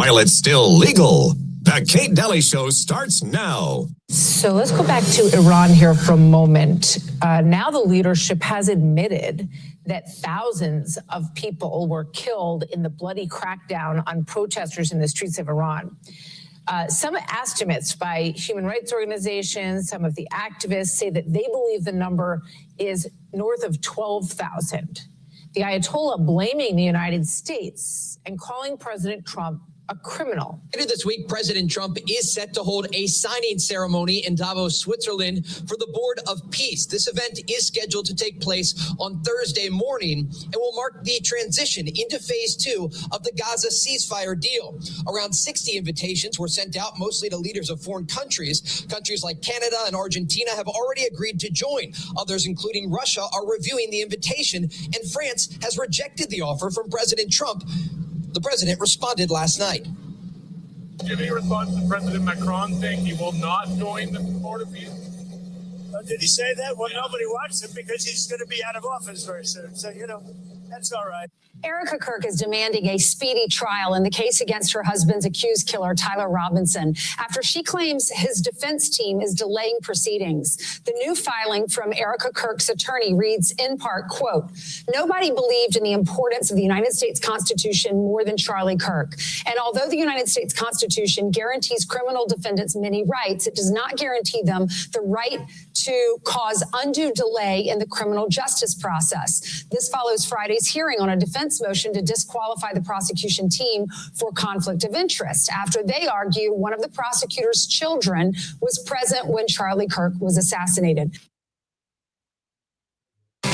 while it's still legal. The Kate Daly Show starts now. So let's go back to Iran here for a moment. Now the leadership has admitted that thousands of people were killed in the bloody crackdown on protesters in the streets of Iran. Some estimates by human rights organizations, some of the activists say that they believe the number is north of 12,000. The Ayatollah blaming the United States and calling President Trump a criminal. Later this week, President Trump is set to hold a signing ceremony in Davos, Switzerland for the Board of Peace. This event is scheduled to take place on Thursday morning and will mark the transition into phase 2 of the Gaza ceasefire deal. Around 60 invitations were sent out, mostly to leaders of foreign countries. Countries like Canada and Argentina have already agreed to join. Others, including Russia, are reviewing the invitation, and France has rejected the offer from President Trump. The president responded last night. Giving a response to President Macron saying he will not join the Board of Peace. Did he say that? Well, nobody wants him because he's going to be out of office very soon. So, that's all right. Erica Kirk is demanding a speedy trial in the case against her husband's accused killer, Tyler Robinson, after she claims his defense team is delaying proceedings. The new filing from Erica Kirk's attorney reads in part, quote, "Nobody believed in the importance of the United States Constitution more than Charlie Kirk. And although the United States Constitution guarantees criminal defendants many rights, it does not guarantee them the right to cause undue delay in the criminal justice process." This follows Friday's hearing on a defense motion to disqualify the prosecution team for conflict of interest after they argue one of the prosecutor's children was present when Charlie Kirk was assassinated. All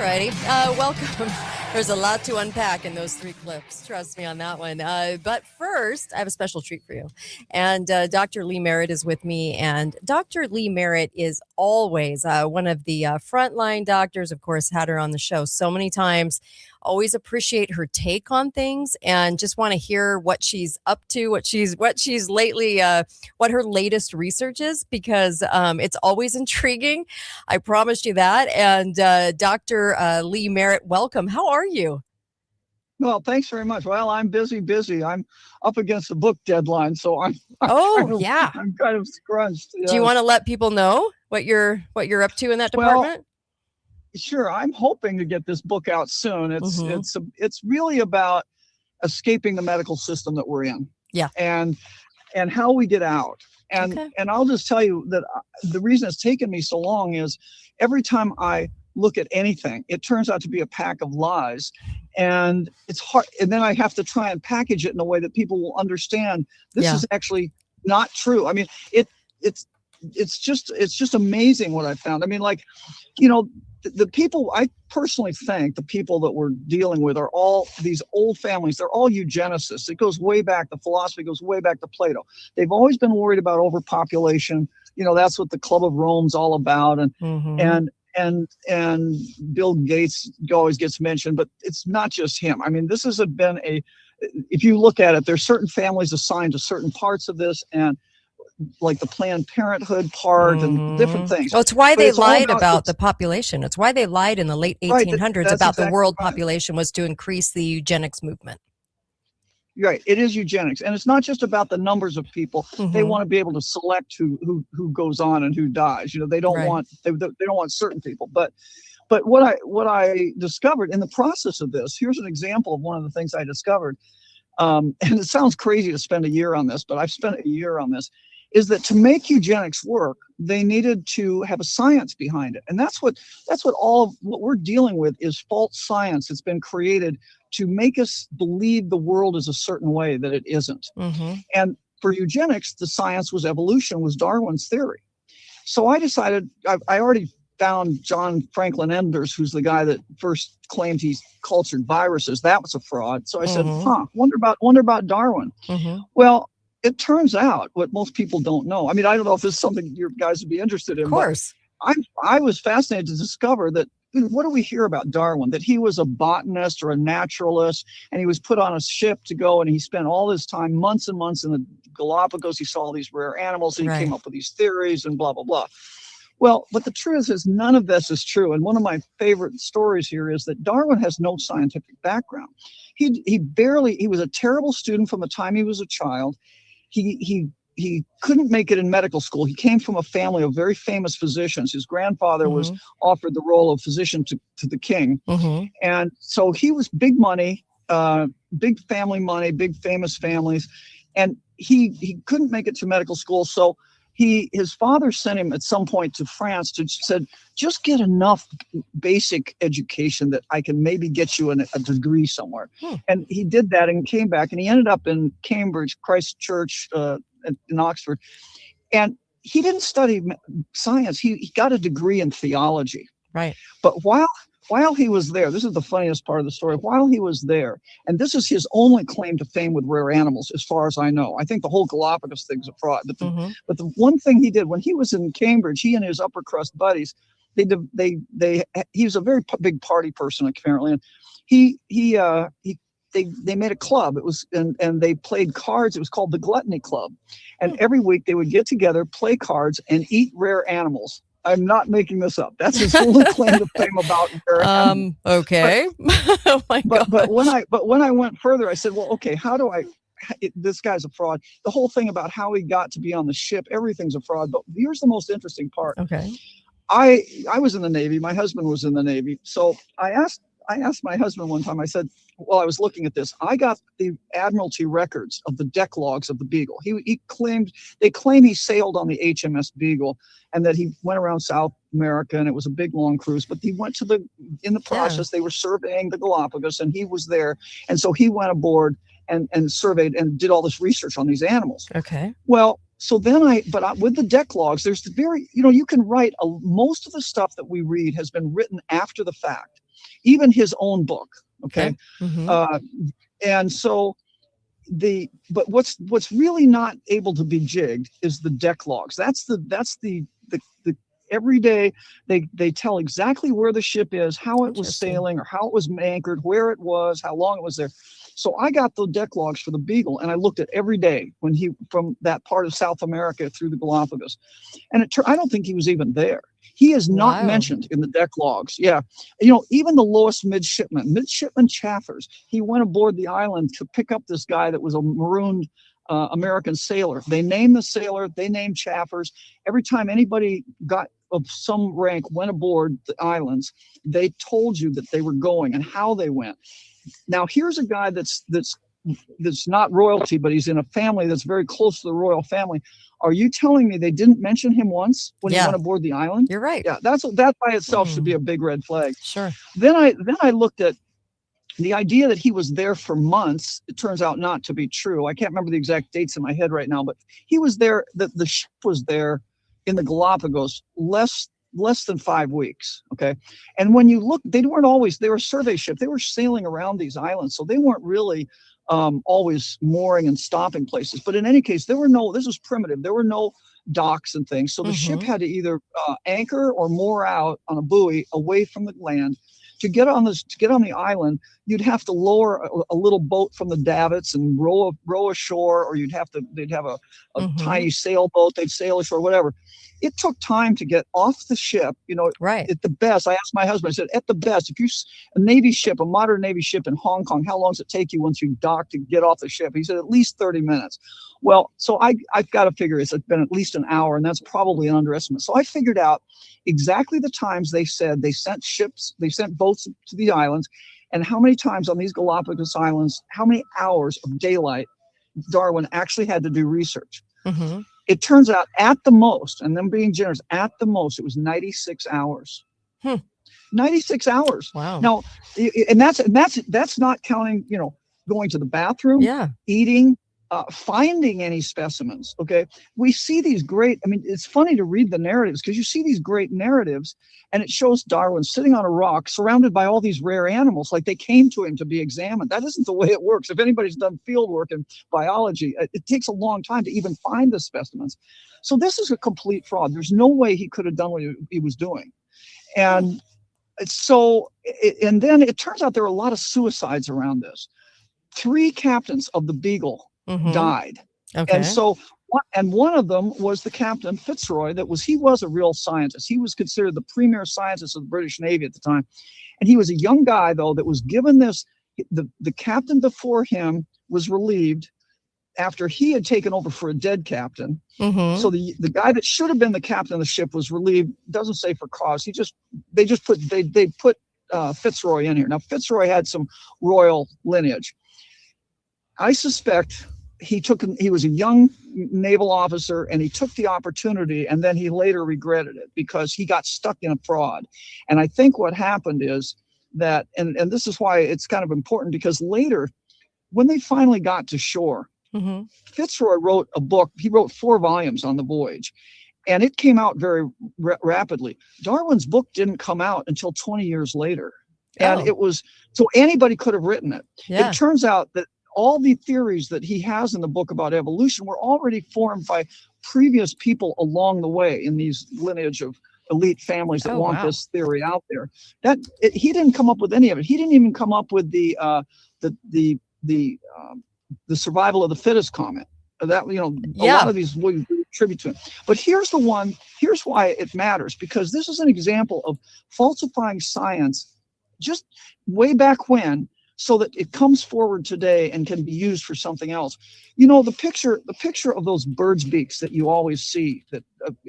righty. Welcome. There's a lot to unpack in those 3 clips. Trust me on that one. But first, I have a special treat for you. And Dr. Lee Merritt is with me. And Dr. Lee Merritt is always one of the frontline doctors. Of course, had her on the show so many times. Always appreciate her take on things and just want to hear what she's up to, what she's lately, what her latest research is, because it's always intriguing. I promised you that. And Dr. Lee Merritt, welcome. How are you? Well, thanks very much. Well, I'm busy. I'm up against the book deadline, so I'm kind of scrunched. Do you want to let people know what you're up to in that department? Well, sure. I'm hoping to get this book out soon. It's really about escaping the medical system that we're in. Yeah. And how we get out. And I'll just tell you that the reason it's taken me so long is every time I look at anything, it turns out to be a pack of lies, and it's hard. And then I have to try and package it in a way that people will understand this is actually not true. I mean, it's just amazing what I found. I mean, the people, I personally think the people that we're dealing with are all these old families. They're all eugenicists. It goes way back. The philosophy goes way back to Plato. They've always been worried about overpopulation. That's what the Club of Rome's all about. And Bill Gates always gets mentioned, but it's not just him. I mean, this has been if you look at it, there's certain families assigned to certain parts of this, and like the Planned Parenthood part and different things. Well, it's why they lied about the population. It's why they lied in the late 1800s about the world population was to increase the eugenics movement. Right. It is eugenics. And it's not just about the numbers of people. They want to be able to select who goes on and who dies. They don't want they don't want certain people. But what I discovered in the process of this, here's an example of one of the things I discovered. And it sounds crazy to spend a year on this, but I've spent a year on this, is that to make eugenics work, they needed to have a science behind it. And that's what all of what we're dealing with is false science. It's been created to make us believe the world is a certain way that it isn't. And for eugenics, the science was evolution, was Darwin's theory. So I decided, I already found John Franklin Enders, who's the guy that first claimed he cultured viruses. That was a fraud. So I said, wonder about Darwin. Well, it turns out what most people don't know. I mean, I don't know if this is something you guys would be interested in. Of course. I was fascinated to discover that, what do we hear about Darwin? That he was a botanist or a naturalist, and he was put on a ship to go, and he spent all his time, months and months in the Galapagos. He saw all these rare animals, and he came up with these theories and blah, blah, blah. Well, but the truth is none of this is true. And one of my favorite stories here is that Darwin has no scientific background. He was a terrible student from the time he was a child. He couldn't make it in medical school. He came from a family of very famous physicians. His grandfather was offered the role of physician to the king. And so he was big money, big family money, big famous families. And he couldn't make it to medical school. So his father sent him at some point to France said, just get enough basic education that I can maybe get you a degree somewhere. And he did that and came back, and he ended up in Cambridge, Christ Church in Oxford. And he didn't study science. He got a degree in theology. Right. But while he was there, this is the funniest part of the story, while he was there, and this is his only claim to fame with rare animals, as far as I know. I think the whole Galapagos thing's a fraud. But the one thing he did when he was in Cambridge, he and his upper crust buddies, he was a very big party person apparently, and they made a club. It was and they played cards. It was called the Gluttony Club, and every week they would get together, play cards, and eat rare animals. I'm not making this up. That's his only claim to fame about rare animals. Okay. Oh my God. But when I went further, I said, well, okay, how do this guy's a fraud. The whole thing about how he got to be on the ship, everything's a fraud. But here's the most interesting part. Okay. I was in the Navy. My husband was in the Navy. So I asked my husband one time, I said, while I was looking at this, I got the Admiralty records of the deck logs of the Beagle. They claim he sailed on the HMS Beagle and that he went around South America, and it was a big long cruise, but he went in the process, they were surveying the Galapagos, and he was there. And so he went aboard and surveyed and did all this research on these animals. Okay. Well, so then with the deck logs, there's you can write most of the stuff that we read has been written after the fact, even his own book. Okay. And so but what's really not able to be jigged is the deck logs. That's the every day they tell exactly where the ship is, how it was sailing, or how it was anchored, where it was, how long it was there. So I got the deck logs for the Beagle, and I looked at every day from that part of South America through the Galapagos, and I don't think he was even there. He is not mentioned in the deck logs. Yeah. Even the lowest midshipman Chaffers, he went aboard the island to pick up this guy that was a marooned American sailor. They named the sailor, they named Chaffers. Every time anybody of some rank went aboard the islands, they told you that they were going and how they went. Now, here's a guy that's not royalty, but he's in a family that's very close to the royal family. Are you telling me they didn't mention him once when he went aboard the island? You're right. Yeah, that by itself should be a big red flag. Sure. Then I looked at the idea that he was there for months. It turns out not to be true. I can't remember the exact dates in my head right now, but he was there. The ship was there in the Galapagos less than 5 weeks. Okay. And when you look, they were a survey ship. They were sailing around these islands. So they weren't really always mooring and stopping places. But in any case, this was primitive. There were no docks and things. So the ship had to either anchor or moor out on a buoy away from the land. To get on the island, you'd have to lower a little boat from the davits and row ashore, or they'd have a tiny sailboat. They'd sail ashore, whatever. It took time to get off the ship. Right. At the best, I asked my husband, I said, at the best, if a modern Navy ship in Hong Kong, how long does it take you once you dock to get off the ship? He said, at least 30 minutes. Well, so I've got to figure it's been at least an hour, and that's probably an underestimate. So I figured out exactly the times they said they sent boats to the islands, and how many times on these Galapagos Islands, how many hours of daylight Darwin actually had to do research. It turns out at the most, and them being generous, at the most, it was 96 hours. 96 hours. Wow. Now, and that's not counting, going to the bathroom, eating, finding any specimens. Okay. We see these it's funny to read the narratives because you see these great narratives and it shows Darwin sitting on a rock surrounded by all these rare animals, like they came to him to be examined. That isn't the way it works. If anybody's done field work in biology, it takes a long time to even find the specimens. So this is a complete fraud. There's no way he could have done what he was doing. And then it turns out there are a lot of suicides around this. 3 captains of the Beagle died. Okay. And so one of them was the Captain Fitzroy. He was a real scientist. He was considered the premier scientist of the British Navy at the time. And he was a young guy, though, that was given this. The captain before him was relieved after he had taken over for a dead captain. Mm-hmm. So the guy that should have been the captain of the ship was relieved. Doesn't say for cause. They put Fitzroy in here. Now Fitzroy had some royal lineage. I suspect he was a young naval officer, and he took the opportunity, and then he later regretted it because he got stuck in a fraud. And I think what happened is that, and this is why it's kind of important, because later, when they finally got to shore, Mm-hmm. Fitzroy wrote a book. He wrote 4 volumes on the voyage, and it came out very rapidly. Darwin's book didn't come out until 20 years later. And it was, so anybody could have written it. Yeah. It turns out that all the theories that he has in the book about evolution were already formed by previous people along the way in these lineage of elite families that want this theory out there. He didn't come up with any of it. He didn't even come up with the survival of the fittest comment. That, a lot of these we attribute to him. But here's why it matters, because this is an example of falsifying science just way back when, so that it comes forward today and can be used for something else. The picture of those birds' beaks that you always see, that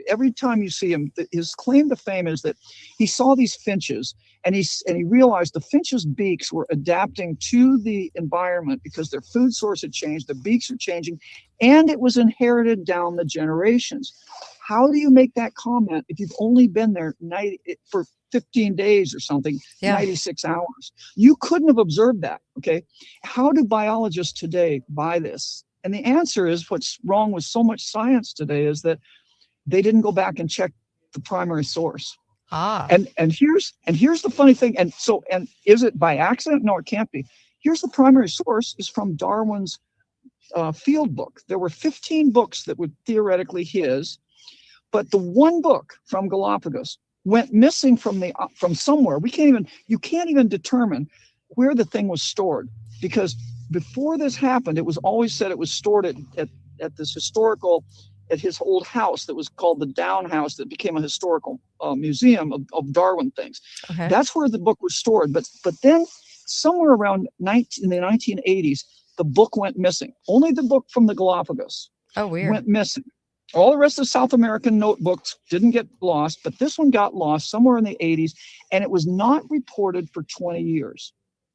every time you see him, his claim to fame is that he saw these finches, and he realized the finches' beaks were adapting to the environment because their food source had changed, their beaks are changing, and it was inherited down the generations. How do you make that comment if you've only been there for 15 days or something, 96 hours? You couldn't have observed that, okay? How do biologists today buy this? And the answer is, what's wrong with so much science today is that they didn't go back and check the primary source. And here's the funny thing. And is it by accident? No, it can't be. Here's the primary source is from Darwin's field book. There were 15 books that were theoretically his, but the one book from Galapagos went missing from somewhere. You can't even determine where the thing was stored, because before this happened, it was always said it was stored at this historical, at his old house that was called the Down House, that became a historical museum of Darwin things. Okay. That's where the book was stored. But then somewhere around in the 1980s, the book went missing. Only the book from the Galapagos went missing. All the rest of the South American notebooks didn't get lost, but this one got lost somewhere in the 80s, and it was not reported for 20 years.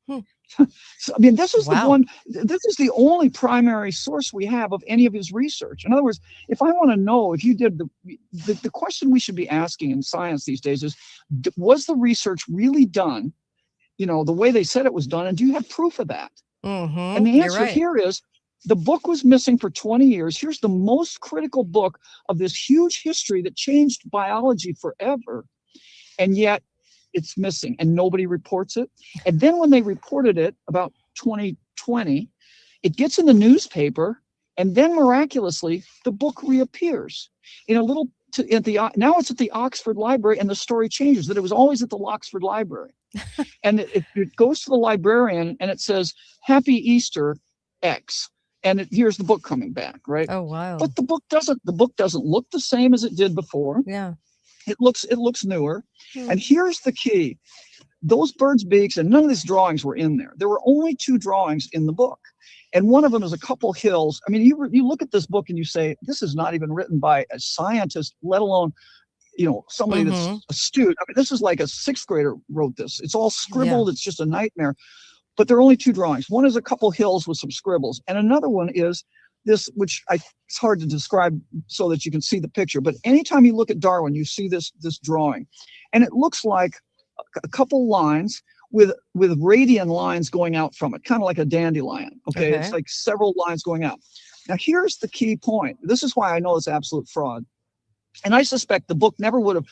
So, this is this is the only primary source we have of any of his research. In other words, if I want to know if you did the question we should be asking in science these days is, was the research really done, the way they said it was done, and do you have proof of that? Mm-hmm. And the answer here is, the book was missing for 20 years. Here's the most critical book of this huge history that changed biology forever. And yet it's missing, and nobody reports it. And then when they reported it about 2020, it gets in the newspaper, and then miraculously the book reappears in a little, now it's at the Oxford Library, and the story changes that it was always at the Oxford Library. And it goes to the librarian, and it says, "Happy Easter, X." And here's the book coming back, right? Oh, wow. But the book doesn't look the same as it did before. Yeah. It looks newer. And here's the key. Those birds' beaks, and none of these drawings were in there. There were only 2 drawings in the book. And one of them is a couple hills. I mean, you look at this book and you say, this is not even written by a scientist, let alone, somebody that's astute. I mean, this is like a 6th grader wrote this. It's all scribbled. It's just a nightmare. But there are only 2 drawings. One is a couple hills with some scribbles, and another one is this, which it's hard to describe so that you can see the picture. But anytime you look at Darwin, you see this drawing, and it looks like a couple lines with radian lines going out from it, kind of like a dandelion. Okay, it's like several lines going out. Now here's the key point. This is why I know it's absolute fraud. And I suspect the book never would have,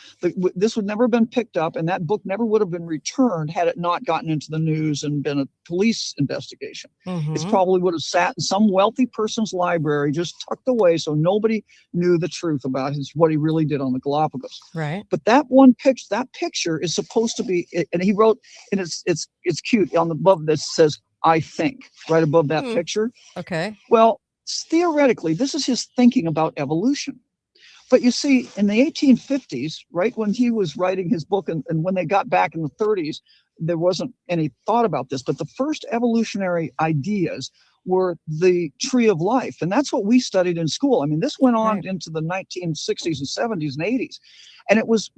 this would never have been picked up, and that book never would have been returned had it not gotten into the news and been a police investigation. It probably would have sat in some wealthy person's library, just tucked away, so nobody knew the truth about what he really did on the Galapagos. Right. But that picture is supposed to be, and he wrote, and it's cute, on the above this says, "I think," right above that picture. Okay. Well, theoretically, this is his thinking about evolution. But you see, in the 1850s, right, when he was writing his book, and when they got back in the 30s, there wasn't any thought about this. But the first evolutionary ideas were the tree of life. And that's what we studied in school. I mean, this went on into the 1960s and 70s and 80s. And it was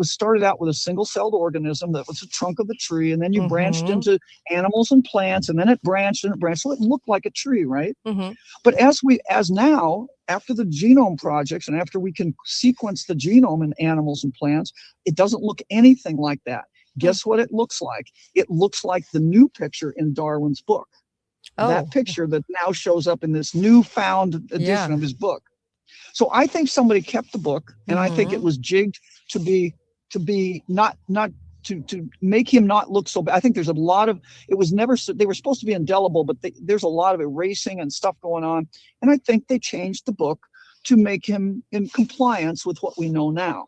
started out with a single-celled organism that was the trunk of the tree. And then you branched into animals and plants, and then it branched and it branched. So it looked like a tree, right? But as now, after the genome projects and after we can sequence the genome in animals and plants, it doesn't look anything like that. Guess what it looks like? It looks like the new picture in Darwin's book. That picture that now shows up in this newfound edition of his book. So I think somebody kept the book, and I think it was jigged to be not to make him not look so bad. I think there's a lot of, it was never, they were supposed to be indelible, but there's a lot of erasing and stuff going on. And I think they changed the book to make him in compliance with what we know now.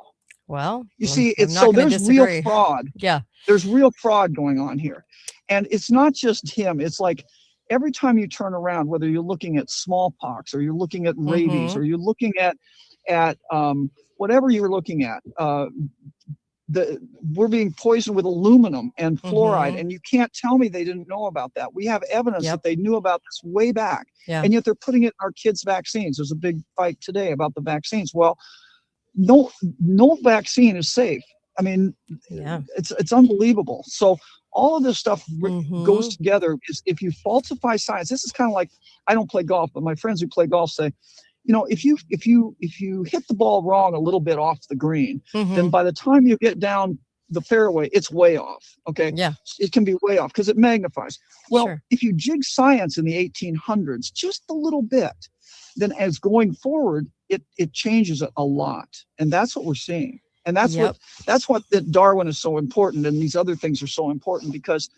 Well, you see, there's real fraud. Yeah. There's real fraud going on here. And it's not just him. It's like every time you turn around, whether you're looking at smallpox or you're looking at rabies or you're looking at whatever you're looking at, we're being poisoned with aluminum and fluoride, and you can't tell me they didn't know about that. We have evidence that they knew about this way back, and yet they're putting it in our kids' vaccines. There's a big fight today about the vaccines. Well, no vaccine is safe. I mean, it's unbelievable. So all of this stuff goes together. If you falsify science, this is kind of like, I don't play golf, but my friends who play golf say, you know, if you hit the ball wrong a little bit off the green, then by the time you get down the fairway, it's way off. Okay. Yeah. It can be way off because it magnifies. Well, if you jig science in the 1800s just a little bit, then as going forward, it changes it a lot. And that's what we're seeing. And that's what that Darwin is so important, and these other things are so important, because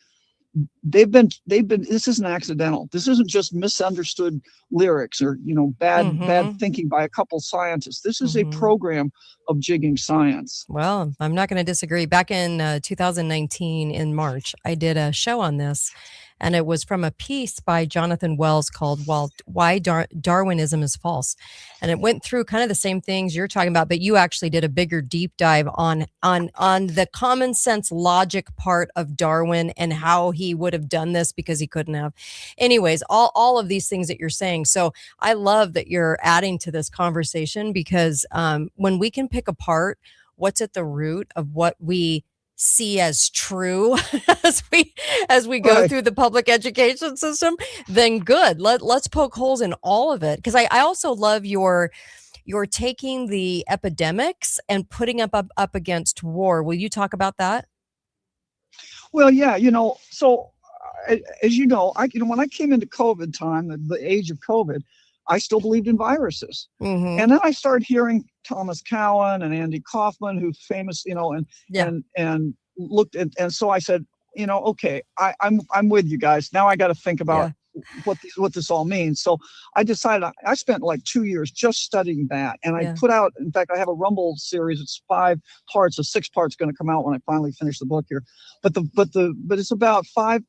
they've been this isn't accidental. This isn't just misunderstood lyrics or, you know, bad thinking by a couple scientists. This is a program of jigging science. Well, I'm not going to disagree. Back in 2019 in March, I did a show on this, and it was from a piece by Jonathan Wells called Why Darwinism is False. And it went through kind of the same things you're talking about, but you actually did a bigger deep dive on the common sense logic part of Darwin and how he would have done this because he couldn't have. Anyways, all of these things that you're saying. So I love that you're adding to this conversation, because when we can pick apart what's at the root of what we see as true as we go through the public education system, then good. Let's poke holes in all of it. Because I also love you're taking the epidemics and putting up against war. Will you talk about that? Well, yeah, you know, so as you know, when I came into COVID time, the age of COVID, I still believed in viruses. And then I started hearing Thomas Cowan and Andy Kaufman, who's famous, you know, and looked at, and so I said, you know, okay, I'm with you guys. Now I got to think about what this all means. So I decided, I spent like 2 years just studying that. And I put out, in fact, I have a Rumble series. It's 5 parts. The 6th part's going to come out when I finally finish the book here. But it's about 5.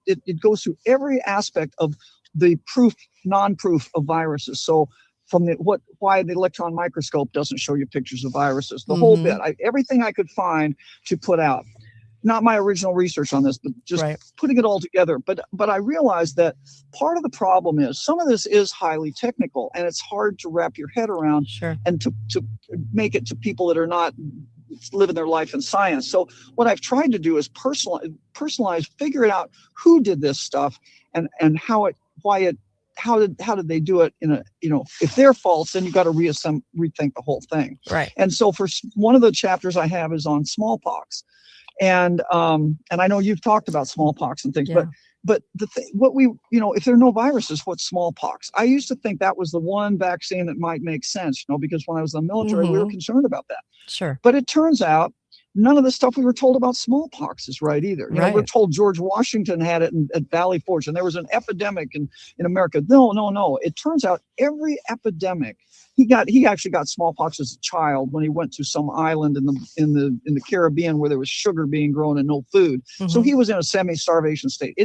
It goes through every aspect of the proof, non-proof of viruses. So from why the electron microscope doesn't show you pictures of viruses, the whole bit, everything I could find to put out. Not my original research on this, but just putting it all together. But I realized that part of the problem is some of this is highly technical, and it's hard to wrap your head around and to make it to people that are not living their life in science. So what I've tried to do is personalize, figure it out who did this stuff and how did they do it in a, you know, if they're false, then you got to rethink the whole thing. Right. And so for one of the chapters I have is on smallpox. And I know you've talked about smallpox and things, but if there are no viruses, what's smallpox? I used to think that was the one vaccine that might make sense, you know, because when I was in the military, we were concerned about that. Sure. But it turns out none of the stuff we were told about smallpox is right either. You know, we're told George Washington had it at Valley Forge, and there was an epidemic in America. No. It turns out every epidemic, he actually got smallpox as a child when he went to some island in the Caribbean where there was sugar being grown and no food. So he was in a semi-starvation state.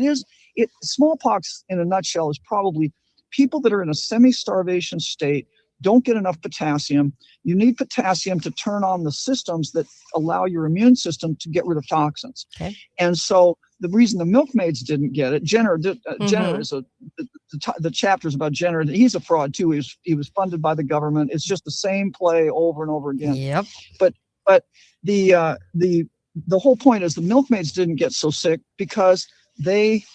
Smallpox in a nutshell is probably people that are in a semi-starvation state don't get enough potassium. You need potassium to turn on the systems that allow your immune system to get rid of toxins. Okay. And so the reason the milkmaids didn't get it, Jenner is the chapters about Jenner. He's a fraud too. He was funded by the government. It's just the same play over and over again. Yep. But the whole point is the milkmaids didn't get so sick because they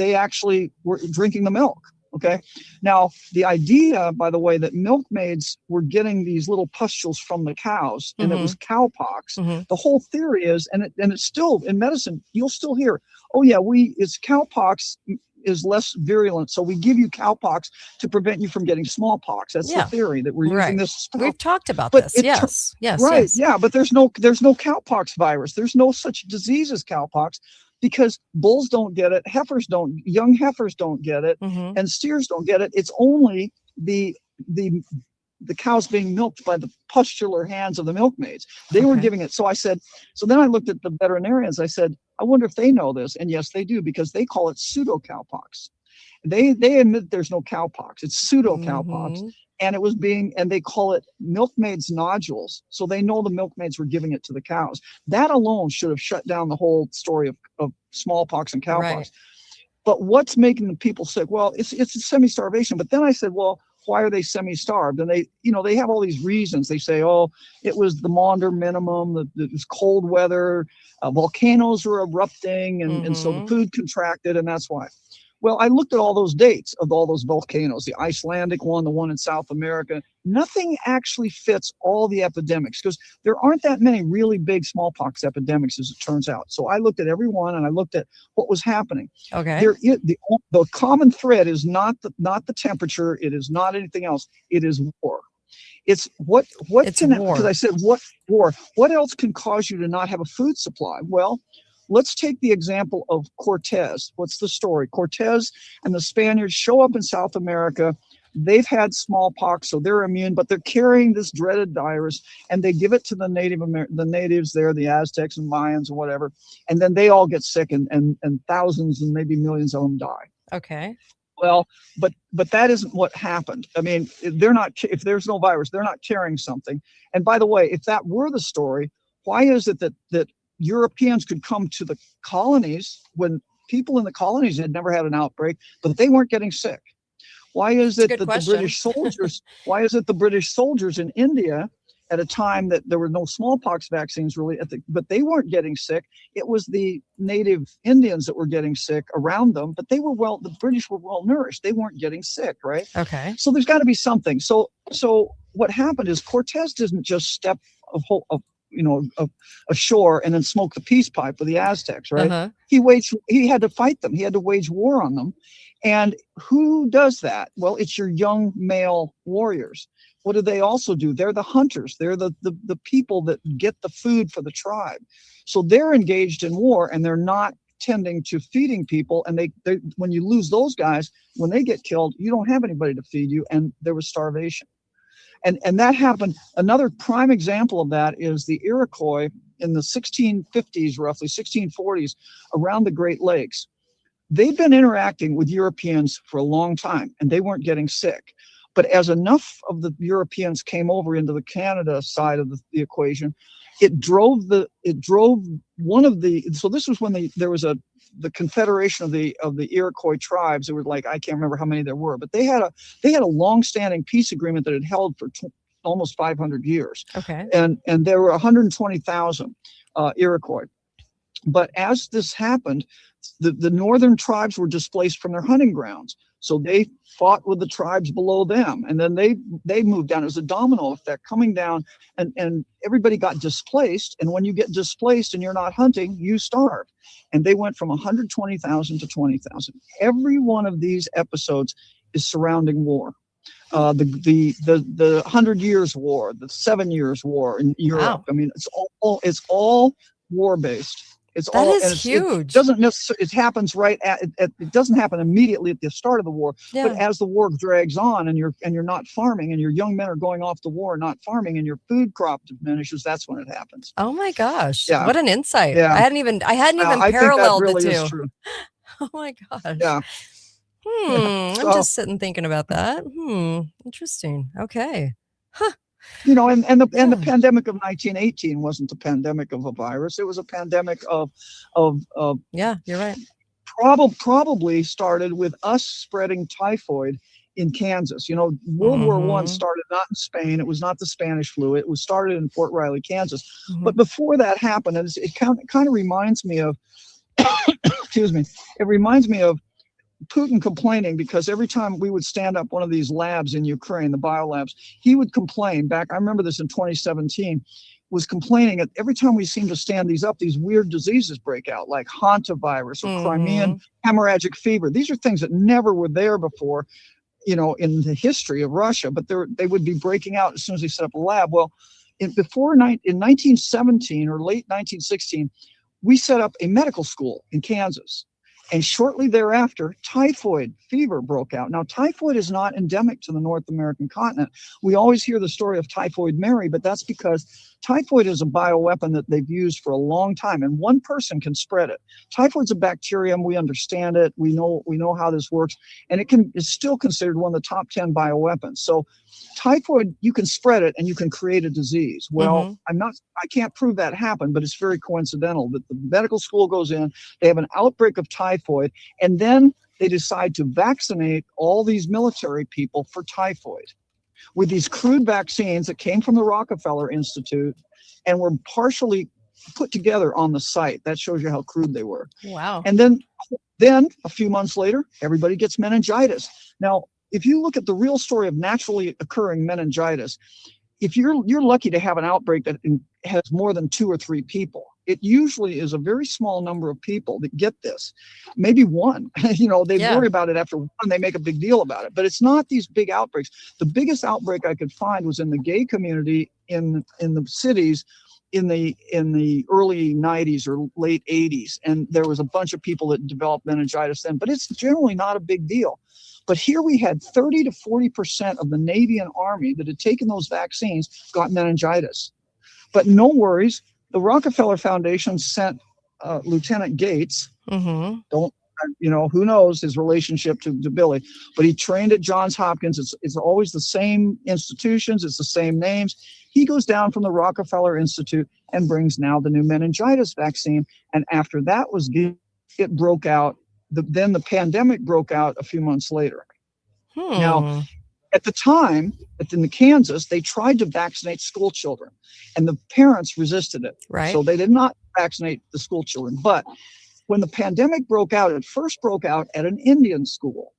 actually were drinking the milk. Okay. Now, the idea, by the way, that milkmaids were getting these little pustules from the cows and it was cowpox. The whole theory is, and it's still in medicine, you'll still hear, oh yeah, it's cowpox is less virulent. So we give you cowpox to prevent you from getting smallpox. That's the theory that we're using this. We've talked about this. Yes. Right. Yes. Yeah. But there's no cowpox virus. There's no such disease as cowpox. Because bulls don't get it, young heifers don't get it, and steers don't get it. It's only the cows being milked by the pustular hands of the milkmaids. They were giving it. So then I looked at the veterinarians. I said, I wonder if they know this. And yes, they do, because they call it pseudo cowpox. They admit there's no cowpox. It's pseudo cowpox. And they call it milkmaids nodules. So they know the milkmaids were giving it to the cows. That alone should have shut down the whole story of smallpox and cowpox. Right. But what's making the people sick? Well, it's a semi-starvation. But then I said, well, why are they semi-starved? And they have all these reasons. They say, oh, it was the Maunder minimum, it was cold weather, volcanoes were erupting, and so the food contracted, and that's why. Well, I looked at all those dates of all those volcanoes, the Icelandic one, the one in South America. Nothing actually fits all the epidemics because there aren't that many really big smallpox epidemics, as it turns out. So I looked at every one and I looked at what was happening. Okay. The common thread is not the temperature. It is not anything else. It is war. It's war. Because I said, what war? What else can cause you to not have a food supply? Well, let's take the example of Cortez. What's the story? Cortez and the Spaniards show up in South America. They've had smallpox, so they're immune, but they're carrying this dreaded virus, and they give it to the natives there, the Aztecs and Mayans or whatever, and then they all get sick, and thousands and maybe millions of them die. Okay. Well, but that isn't what happened. I mean, if there's no virus, they're not carrying something. And by the way, if that were the story, why is it that Europeans could come to the colonies when people in the colonies had never had an outbreak, but they weren't getting sick? Why is it that the British soldiers? Why is it the British soldiers in India, at a time that there were no smallpox vaccines really, but they weren't getting sick? It was the native Indians that were getting sick around them, but the British were well nourished. They weren't getting sick, right? Okay. So there's got to be something. So what happened is Cortez didn't just step ashore and then smoke the peace pipe with the Aztecs, right? He had to fight them. He had to wage war on them. And who does that? Well, it's your young male warriors. What do they also do? They're the hunters. They're the people that get the food for the tribe. So they're engaged in war, and they're not tending to feeding people. And they when you lose those guys, when they get killed, you don't have anybody to feed you, and there was starvation. And that happened. Another prime example of that is the Iroquois in the 1650s, roughly 1640s, around the Great Lakes. They've been interacting with Europeans for a long time, and they weren't getting sick. But as enough of the Europeans came over into the Canada side of the equation, it drove one of the. So this was when there was the Confederation of the Iroquois tribes. It was like, I can't remember how many there were, but they had a long-standing peace agreement that had held for almost 500 years. Okay. And there were 120,000 Iroquois. But as this happened, the northern tribes were displaced from their hunting grounds. So they fought with the tribes below them, and then they moved down. It was a domino effect coming down, and everybody got displaced. And when you get displaced and you're not hunting, you starve. And they went from 120,000 to 20,000. Every one of these episodes is surrounding war. The 100 Years' War, the 7 Years' War in Europe. Wow. I mean, it's all war based. That is huge. It doesn't necessarily. It happens right it doesn't happen immediately at the start of the war, yeah. But as the war drags on, and you're not farming, and your young men are going off to war, not farming, and your food crop diminishes, that's when it happens. Oh my gosh! Yeah. What an insight! Yeah. I hadn't even I paralleled think that really the two. is true. Oh my gosh! Yeah. I'm So, just sitting thinking about that. Interesting. Okay. Huh. you know, and the Yeah. pandemic of 1918 wasn't the pandemic of a virus. It was a pandemic of Yeah, you're right. probably started with us spreading typhoid in Kansas. You know, World War One started not in Spain. It was not the Spanish flu. It was started in Fort Riley, Kansas. But before that happened, and it kind of reminds me of, excuse me, it reminds me of Putin complaining, because every time we would stand up one of these labs in Ukraine, the biolabs, he would complain back. I remember this in 2017, was complaining that every time we seem to stand these up, these weird diseases break out, like hantavirus or Crimean hemorrhagic fever. These are things that never were there before, you know, in the history of Russia, but they would be breaking out as soon as they set up a lab. Well, in 1917 or late 1916, we set up a medical school in Kansas. And shortly thereafter, typhoid fever broke out. Now, typhoid is not endemic to the North American continent. We always hear the story of Typhoid Mary, but that's because typhoid is a bioweapon that they've used for a long time, and one person can spread it. Typhoid's a bacterium. We understand it. We know how this works, and it's still considered one of the top 10 bioweapons. So typhoid, you can spread it and you can create a disease. Well, I can't prove that happened, but it's very coincidental that the medical school goes in, they have an outbreak of typhoid, and then they decide to vaccinate all these military people for typhoid with these crude vaccines that came from the Rockefeller Institute and were partially put together on the site. That shows you how crude they were. Wow. And then a few months later, everybody gets meningitis. Now, if you look at the real story of naturally occurring meningitis, if you're lucky to have an outbreak that has more than 2 or 3 people, it usually is a very small number of people that get this. Maybe one. You know, they worry about it after one, they make a big deal about it. But it's not these big outbreaks. The biggest outbreak I could find was in the gay community in the cities in the early 90s or late 80s. And there was a bunch of people that developed meningitis then, but it's generally not a big deal. But here we had 30 to 40% of the Navy and Army that had taken those vaccines got meningitis. But no worries. The Rockefeller Foundation sent Lieutenant Gates. Who knows his relationship to Billy, but he trained at Johns Hopkins. It's always the same institutions. It's the same names. He goes down from the Rockefeller Institute and brings now the new meningitis vaccine. And after that was given, it broke out. Then the pandemic broke out a few months later. Now, at the time, in Kansas, they tried to vaccinate school children, and the parents resisted it. Right. So they did not vaccinate the school children. But when the pandemic broke out, it first broke out at an Indian school,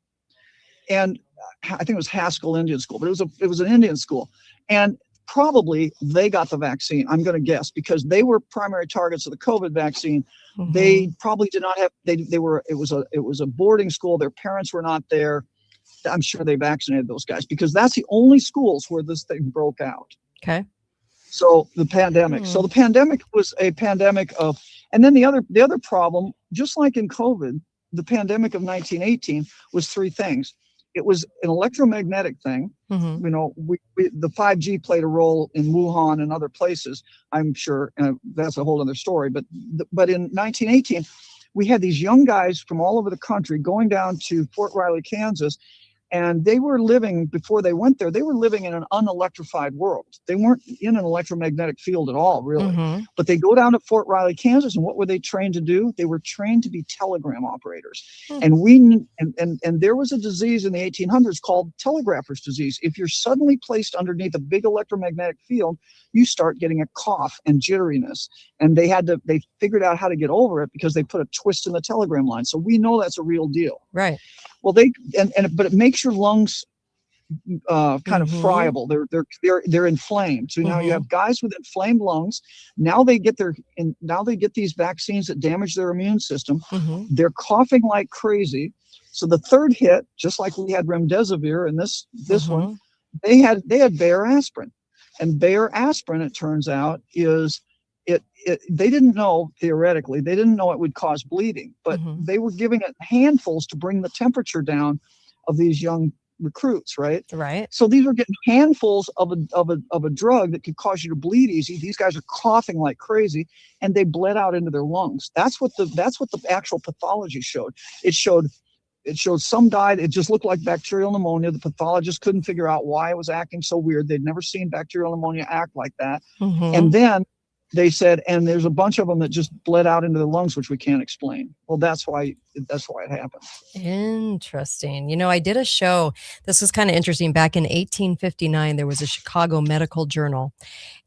and I think it was Haskell Indian School, but it was an Indian school, and probably they got the vaccine. I'm going to guess because they were primary targets of the COVID vaccine. They probably did not have. It was a boarding school. Their parents were not there. I'm sure they vaccinated those guys because that's the only schools where this thing broke out. Okay. So the pandemic. So the pandemic was a pandemic of, and then the other problem, just like in COVID, the pandemic of 1918 was 3 things. It was an electromagnetic thing. You know, the 5G played a role in Wuhan and other places, I'm sure. That's a whole other story. But in 1918, we had these young guys from all over the country going down to Fort Riley, Kansas. And they were living, before they went there, they were living in an unelectrified world. They weren't in an electromagnetic field at all, really. But they go down to Fort Riley, Kansas, and what were they trained to do? They were trained to be telegram operators. And there was a disease in the 1800s called telegrapher's disease. If you're suddenly placed underneath a big electromagnetic field, you start getting a cough and jitteriness. And they figured out how to get over it because they put a twist in the telegram line. So we know that's a real deal. Right. Well, but it makes your lungs kind of friable. They're inflamed. So now you have guys with inflamed lungs. Now they get these vaccines that damage their immune system. They're coughing like crazy. So the third hit, just like we had remdesivir and this one, they had Bayer aspirin, and Bayer aspirin, it turns out, is they didn't know, theoretically, they didn't know it would cause bleeding, but they were giving it handfuls to bring the temperature down of these young recruits, right? Right. So these are getting handfuls of a drug that could cause you to bleed easy. These guys are coughing like crazy, and they bled out into their lungs. That's what the actual pathology showed. It showed It showed some died. It just looked like bacterial pneumonia. The pathologist couldn't figure out why it was acting so weird. They'd never seen bacterial pneumonia act like that. And then they said, and there's a bunch of them that just bled out into the lungs, which we can't explain. Well, that's why it happened. Interesting. I did a show. This was kind of interesting. Back in 1859, there was a Chicago Medical Journal,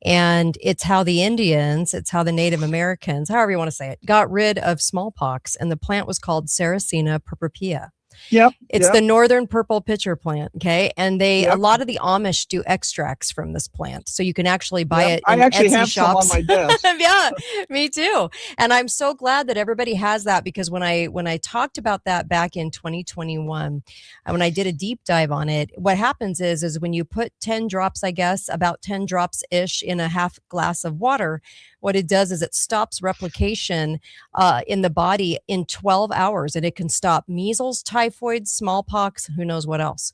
and it's how the Indians, it's how the Native Americans, however you want to say it, got rid of smallpox, and the plant was called Sarracenia purpurea. Yep. It's the northern purple pitcher plant. Okay. And a lot of the Amish do extracts from this plant. So you can actually buy it in I actually Etsy have shops. some on my desk. Yeah, me too. And I'm so glad that everybody has that, because when I talked about that back in 2021, when I did a deep dive on it, what happens is when you put 10 drops, I guess, about 10 drops ish in a half glass of water, what it does is it stops replication in the body in 12 hours, and it can stop measles, typhoid, smallpox, who knows what else.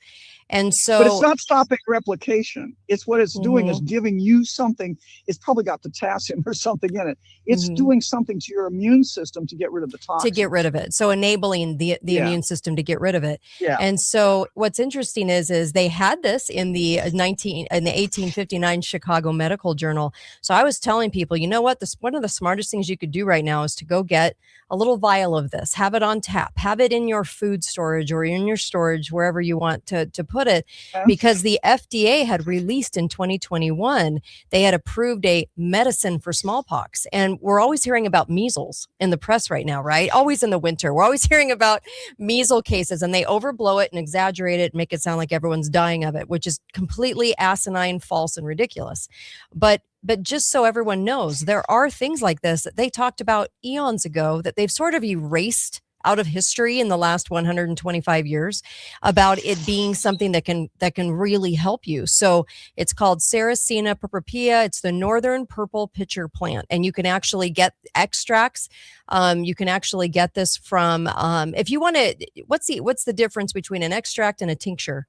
And so, but it's not stopping replication. It's what it's doing is giving you something. It's probably got potassium or something in it. It's doing something to your immune system to get rid of the toxin. To get rid of it. So enabling the immune system to get rid of it. Yeah. And so what's interesting is they had this in the 1859 Chicago Medical Journal. So I was telling people, you know what? One of the smartest things you could do right now is to go get a little vial of this, have it on tap, have it in your food storage or in your storage, wherever you want to put it, because the FDA had released in 2021, they had approved a medicine for smallpox. And we're always hearing about measles in the press right now, right? Always in the winter. We're always hearing about measles cases, and they overblow it and exaggerate it and make it sound like everyone's dying of it, which is completely asinine, false, and ridiculous. But just so everyone knows, there are things like this that they talked about eons ago that they've sort of erased out of history in the last 125 years about it being something that can really help you. So it's called Sarracenia purpurea. It's the northern purple pitcher plant, and you can actually get extracts. You can actually get this from if you want to. What's the difference between an extract and a tincture?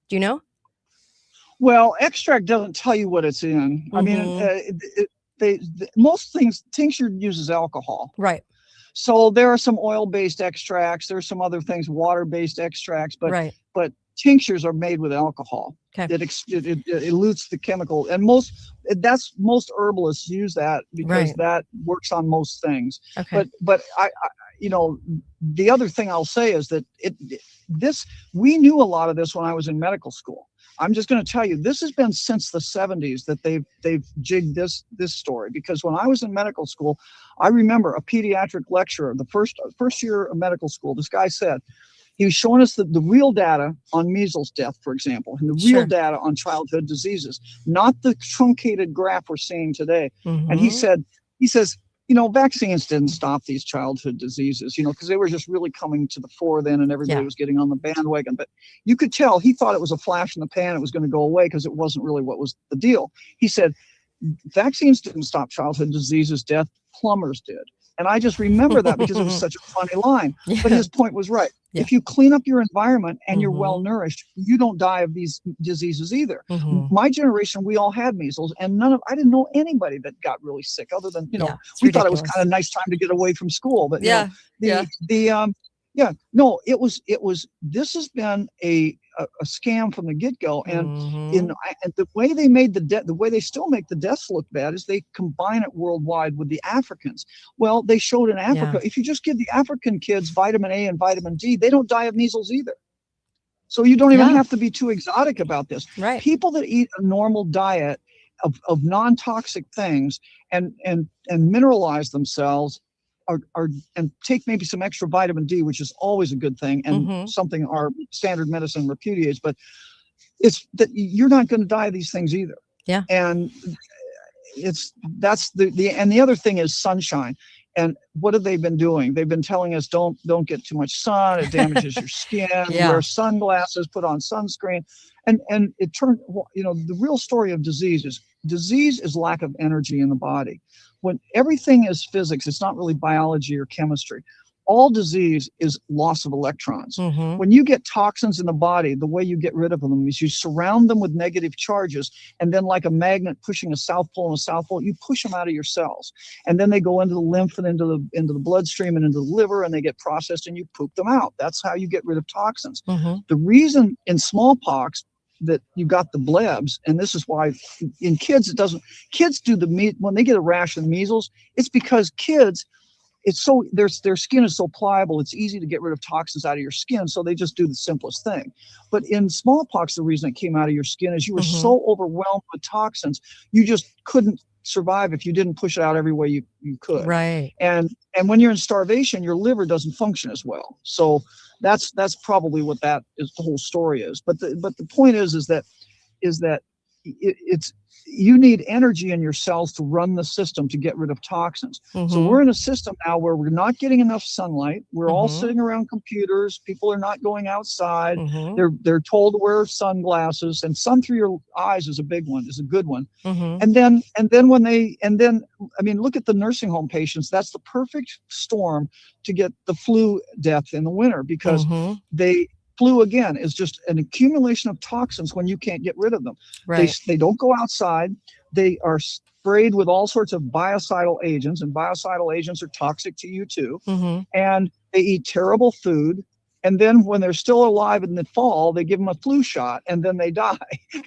Do you know? Well, extract doesn't tell you what it's in. I mean, most things, tincture uses alcohol. Right. So there are some oil-based extracts. There are some other things, water-based extracts, but tinctures are made with alcohol. Okay. It elutes the chemical, and most herbalists use that because that works on most things. Okay. But I the other thing I'll say is that we knew a lot of this when I was in medical school. I'm just going to tell you, this has been since the 70s that they've jigged this story, because when I was in medical school, I remember a pediatric lecturer, the first year of medical school, this guy said, he was showing us the real data on measles death, for example, and the real data on childhood diseases, not the truncated graph we're seeing today. And he says, vaccines didn't stop these childhood diseases, because they were just really coming to the fore then, and everybody was getting on the bandwagon. But you could tell he thought it was a flash in the pan. It was going to go away because it wasn't really what was the deal. He said, vaccines didn't stop childhood diseases death. Plumbers did. And I just remember that because it was such a funny line. But his point was right. If you clean up your environment and you're well nourished, you don't die of these diseases either. My generation, we all had measles, and I didn't know anybody that got really sick, other than, we thought it was kind of a nice time to get away from school. But this has been a scam from the get-go, and the way they made the way they still make the deaths look bad is they combine it worldwide with the Africans. Well, they showed in Africa, if you just give the African kids vitamin A and vitamin D, they don't die of measles either. So you don't even have to be too exotic about this. Right. People that eat a normal diet of non-toxic things and mineralize themselves and take maybe some extra vitamin D, which is always a good thing, and something our standard medicine repudiates, but it's that you're not going to die of these things either. Yeah. And the other thing is sunshine. And what have they been doing? They've been telling us don't get too much sun. It damages your skin. Wear sunglasses, put on sunscreen. And it turned, the real story of disease is lack of energy in the body. When everything is physics, it's not really biology or chemistry. all disease is loss of electrons. When you get toxins in the body, the way you get rid of them is you surround them with negative charges, and then like a magnet pushing a south pole and a south pole, you push them out of your cells, and then they go into the lymph and into the bloodstream and into the liver, and they get processed, and you poop them out. That's how you get rid of toxins. The reason in smallpox that you got the blebs, and this is why in kids it doesn't. Kids do when they get a rash of measles, it's because kids. It's so their skin is so pliable, it's easy to get rid of toxins out of your skin, so they just do the simplest thing. But in smallpox, the reason it came out of your skin is you were so overwhelmed with toxins, you just couldn't survive if you didn't push it out every way you could. Right. And when you're in starvation, your liver doesn't function as well. So that's probably what that is. The whole story is. But the point is that it's you need energy in your cells to run the system to get rid of toxins. So we're in a system now where we're not getting enough sunlight. We're all sitting around computers. People are not going outside. They're told to wear sunglasses, and sun through your eyes is a big one, is a good one. And then I mean, look at the nursing home patients. That's the perfect storm to get the flu death in the winter, because flu again is just an accumulation of toxins when you can't get rid of them. They don't go outside. They are sprayed with all sorts of biocidal agents, and biocidal agents are toxic to you too. And they eat terrible food. And then when they're still alive in the fall, they give them a flu shot, and then they die.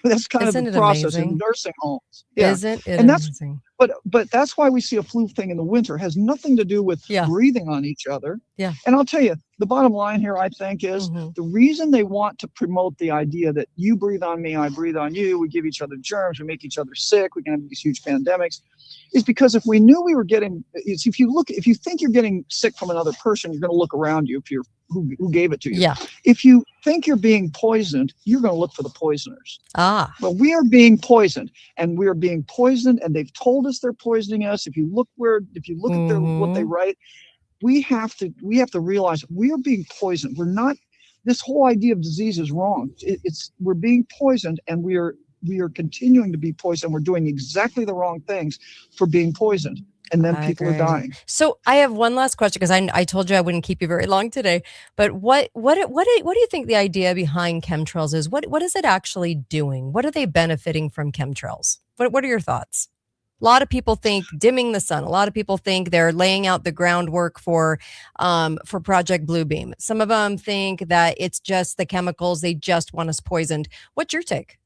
That's kind of the process in nursing homes. Yeah. Isn't it and that's amazing? But that's why we see a flu thing in the winter. It has nothing to do with breathing on each other. And I'll tell you, the bottom line here, I think, is the reason they want to promote the idea that you breathe on me, I breathe on you, we give each other germs, we make each other sick, we can have these huge pandemics, is because if we knew we were getting, if you think you're getting sick from another person, you're going to look around you if you're who gave it to you. If you think you're being poisoned, you're going to look for the poisoners. Well, we are being poisoned, and they've told us they're poisoning us. If you look at what they write, we have to realize we are being poisoned. We're not. This whole idea of disease is wrong. We're being poisoned, and we are continuing to be poisoned. We're doing exactly the wrong things for being poisoned. And then people are dying. So I have one last question, because I told you I wouldn't keep you very long today. But what do you think the idea behind chemtrails is? What is it actually doing? What are they benefiting from chemtrails? What are your thoughts? A lot of people think dimming the sun. A lot of people think they're laying out the groundwork for Project Bluebeam. Some of them think that it's just the chemicals. They just want us poisoned. What's your take?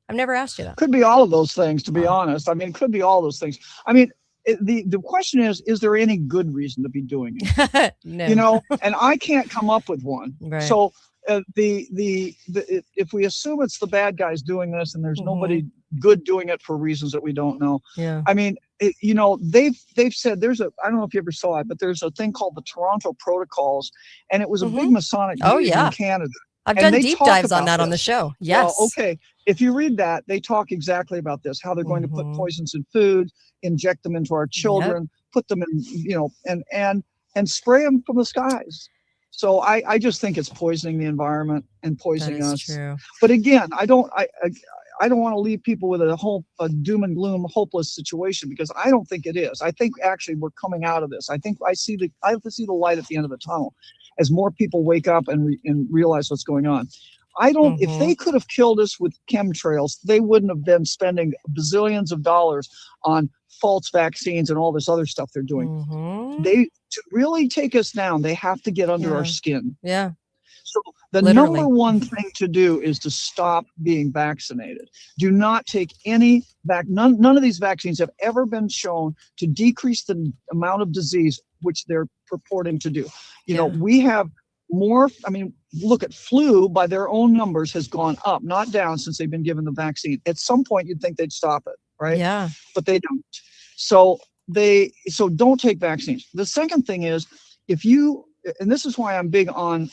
I've never asked you that. Could be all of those things, to be honest. I mean, it could be all those things. I mean, the question is there any good reason to be doing it? No. And I can't come up with one. So if we assume it's the bad guys doing this, and there's nobody good doing it for reasons that we don't know. I mean, they've said I don't know if you ever saw it, but there's a thing called the Toronto Protocols, and it was a big Masonic group in Canada. I've done deep dives on that on the show. Yes. Well, okay. If you read that, they talk exactly about this, how they're going to put poisons in food, inject them into our children, put them in, and spray them from the skies. So I just think it's poisoning the environment and poisoning us. True. But again, I don't want to leave people with a doom and gloom, hopeless situation, because I don't think it is. I think actually we're coming out of this. I think I have to see the light at the end of the tunnel as more people wake up and realize what's going on. If they could have killed us with chemtrails, they wouldn't have been spending bazillions of dollars on false vaccines and all this other stuff they're doing. To really take us down, they have to get under our skin. So the number one thing to do is to stop being vaccinated. Do not take any none of these vaccines have ever been shown to decrease the amount of disease which they're purporting to do. We have more, look at flu by their own numbers has gone up, not down, since they've been given the vaccine. At some point you'd think they'd stop it, right? But they don't. So don't take vaccines. The second thing is, and this is why I'm big on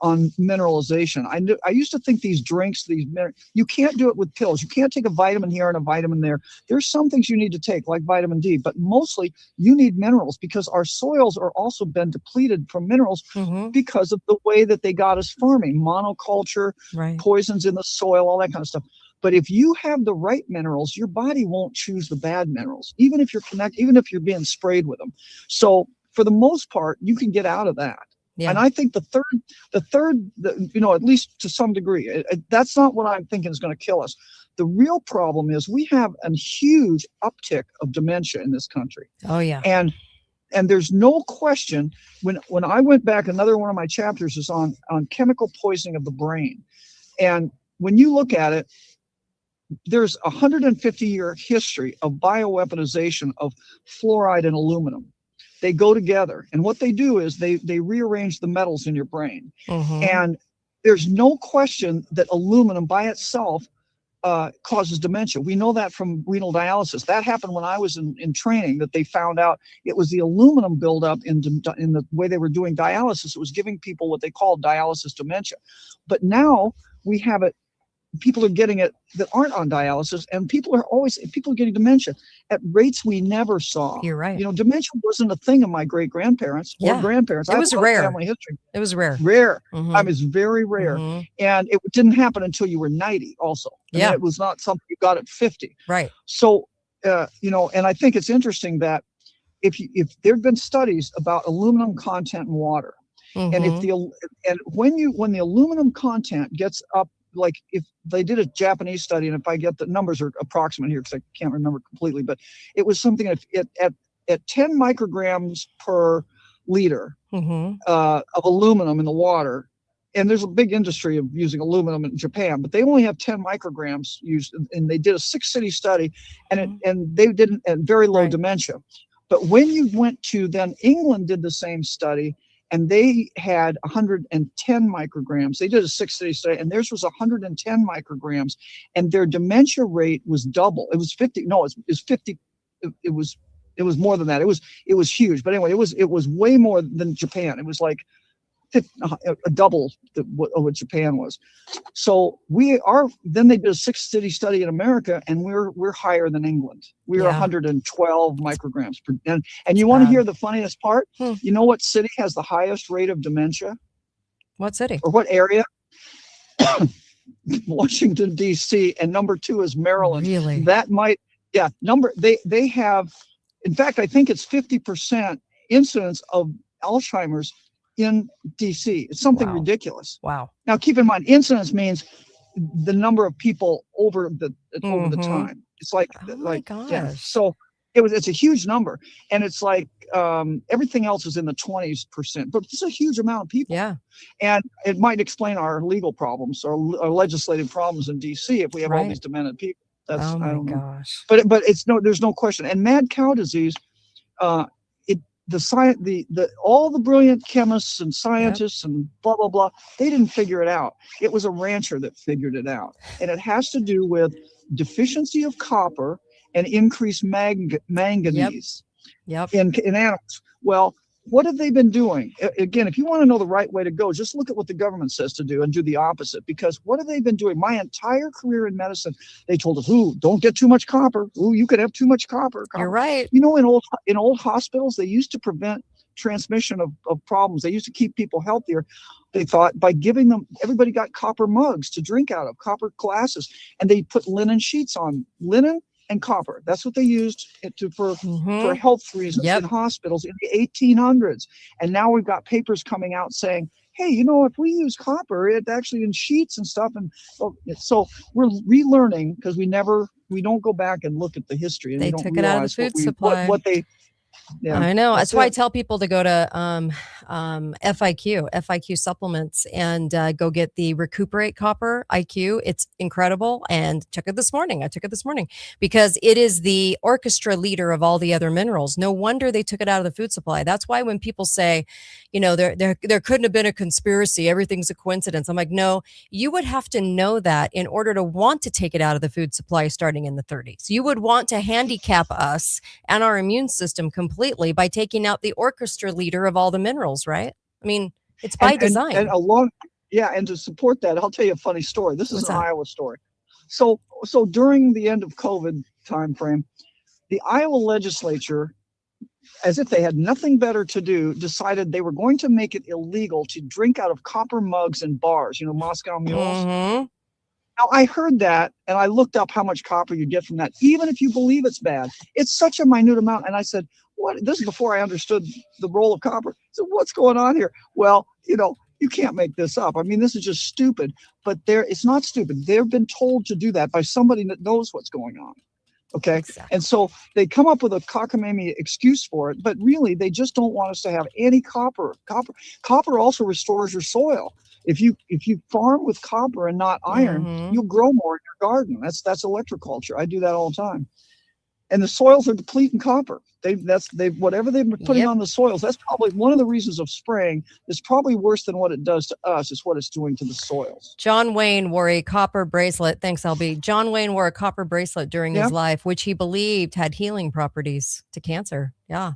mineralization. I used to think these drinks, you can't do it with pills. You can't take a vitamin here and a vitamin there. There's some things you need to take, like vitamin D, but mostly you need minerals, because our soils are also been depleted from minerals because of the way that they got us farming, monoculture, poisons in the soil, all that kind of stuff. But if you have the right minerals, your body won't choose the bad minerals, even if you're being sprayed with them. So for the most part, you can get out of that. Yeah. And I think the third, at least to some degree, that's not what I'm thinking is going to kill us. The real problem is we have a huge uptick of dementia in this country. Oh yeah. And there's no question, when I went back, another one of my chapters is on chemical poisoning of the brain. And when you look at it, there's a 150-year history of bioweaponization of fluoride and aluminum. They go together, and what they do is they rearrange the metals in your brain. And there's no question that aluminum by itself causes dementia. We know that from renal dialysis. That happened when I was in training, that they found out it was the aluminum buildup in the way they were doing dialysis. It was giving people what they call dialysis dementia. But now we have it. People are getting it that aren't on dialysis, and people are getting dementia at rates we never saw. You're right. Dementia wasn't a thing of my great grandparents or grandparents. It was rare. Family history. It was rare. Rare. I mean, it's very rare, and it didn't happen until you were 90. Also, it was not something you got at 50. Right. So, and I think it's interesting that if there've been studies about aluminum content in water, and when the aluminum content gets up. Like if they did a Japanese study, and if I get the numbers are approximate here because I can't remember completely, but it was something at 10 micrograms per liter of aluminum in the water. And there's a big industry of using aluminum in Japan, but they only have 10 micrograms used. And they did a 6-city study, and they didn't, and very low dementia. But when you went to then England did the same study, and they had 110 micrograms. They did a 6-city study, and theirs was 110 micrograms, and their dementia rate was double. It was 50. No, it was 50. It was more than that. It was huge. But anyway, it was way more than Japan. It was like a double what Japan was. So then they did a 6-city study in America, and we're higher than England. We're 112 micrograms per. And you want to hear the funniest part? You know what city has the highest rate of dementia? What city? Or what area? Washington, D.C. And number 2 is Maryland. Really? That might, they have, in fact, I think it's 50% incidence of Alzheimer's in DC. It's something ridiculous. Wow. Now, keep in mind, incidence means the number of people over the time. It's like, so it's a huge number, and it's like everything else is in the 20%, but it's a huge amount of people. Yeah. And it might explain our legal problems or legislative problems in DC if we have all these demented people. That's, oh my I don't gosh. know. But there's no question. And mad cow disease, all the brilliant chemists and scientists and blah, blah, blah, they didn't figure it out. It was a rancher that figured it out. And it has to do with deficiency of copper and increased manganese in animals. Well, what have they been doing? Again, if you want to know the right way to go, just look at what the government says to do and do the opposite. Because what have they been doing? My entire career in medicine, they told us, don't get too much copper. You could have too much copper. You're right. In old hospitals, they used to prevent transmission of problems. They used to keep people healthier. They thought by giving them, everybody got copper mugs to drink out of, copper glasses, and they put linen sheets on. Linen and copper. That's what they used for health reasons in hospitals in the 1800s. And now we've got papers coming out saying, hey, if we use copper, it actually in sheets and stuff. And so we're relearning because we don't go back and look at the history. And they took it out of the food supply. I know. That's why I tell people to go to FIQ supplements and go get the Recuperate Copper IQ. It's incredible. And I took it this morning because it is the orchestra leader of all the other minerals. No wonder they took it out of the food supply. That's why when people say, there couldn't have been a conspiracy, everything's a coincidence. I'm like, no, you would have to know that in order to want to take it out of the food supply starting in the 30s. You would want to handicap us and our immune system completely by taking out the orchestra leader of all the minerals, right? I mean, it's by design. And to support that, I'll tell you a funny story. This is an Iowa story. So during the end of COVID timeframe, the Iowa legislature, as if they had nothing better to do, decided they were going to make it illegal to drink out of copper mugs in bars, Moscow mules. Now, I heard that, and I looked up how much copper you get from that, even if you believe it's bad. It's such a minute amount. And I said, what? This is before I understood the role of copper. So what's going on here? Well, you can't make this up. I mean, this is just stupid, but it's not stupid. They've been told to do that by somebody that knows what's going on. Okay. Exactly. And so they come up with a cockamamie excuse for it, but really they just don't want us to have any copper. Copper also restores your soil. If you farm with copper and not iron, you'll grow more in your garden. That's electroculture. I do that all the time. And the soils are depleting copper. Whatever they've been putting on the soils, that's probably one of the reasons of spraying is probably worse than what it does to us, is what it's doing to the soils. John Wayne wore a copper bracelet. Thanks, LB. John Wayne wore a copper bracelet during his life, which he believed had healing properties to cancer. Yeah.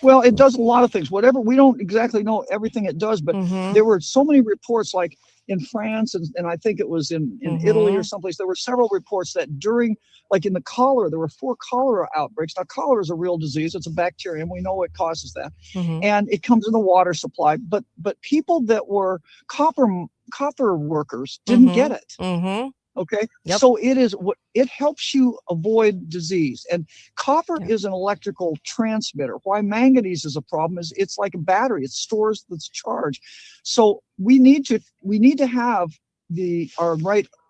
Well, it does a lot of things. Whatever, we don't exactly know everything it does, but there were so many reports, like in France, and I think it was in Italy or someplace, there were several reports that during, like in the cholera, there were 4 cholera outbreaks. Now, cholera is a real disease. It's a bacterium. We know what causes that. And it comes in the water supply. But people that were copper workers didn't get it. Okay. So it helps you avoid disease. And copper is an electrical transmitter. Why manganese is a problem is it's like a battery. It stores the charge. So we need to have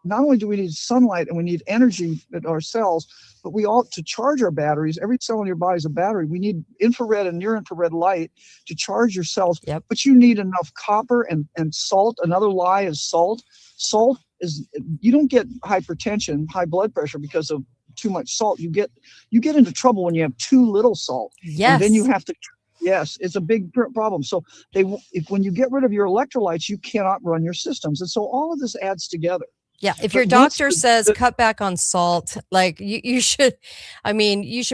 not only do we need sunlight and we need energy at our cells, but we ought to charge our batteries. Every cell in your body is a battery. We need infrared and near infrared light to charge your cells. But you need enough copper and salt. Another lie is salt. Salt is, you don't get hypertension, high blood pressure because of too much salt. You get into trouble when you have too little salt. Yes. And then you have to. Yes, it's a big problem. So when you get rid of your electrolytes, you cannot run your systems. And so all of this adds together. Yeah. If your doctor says cut back on salt, like you should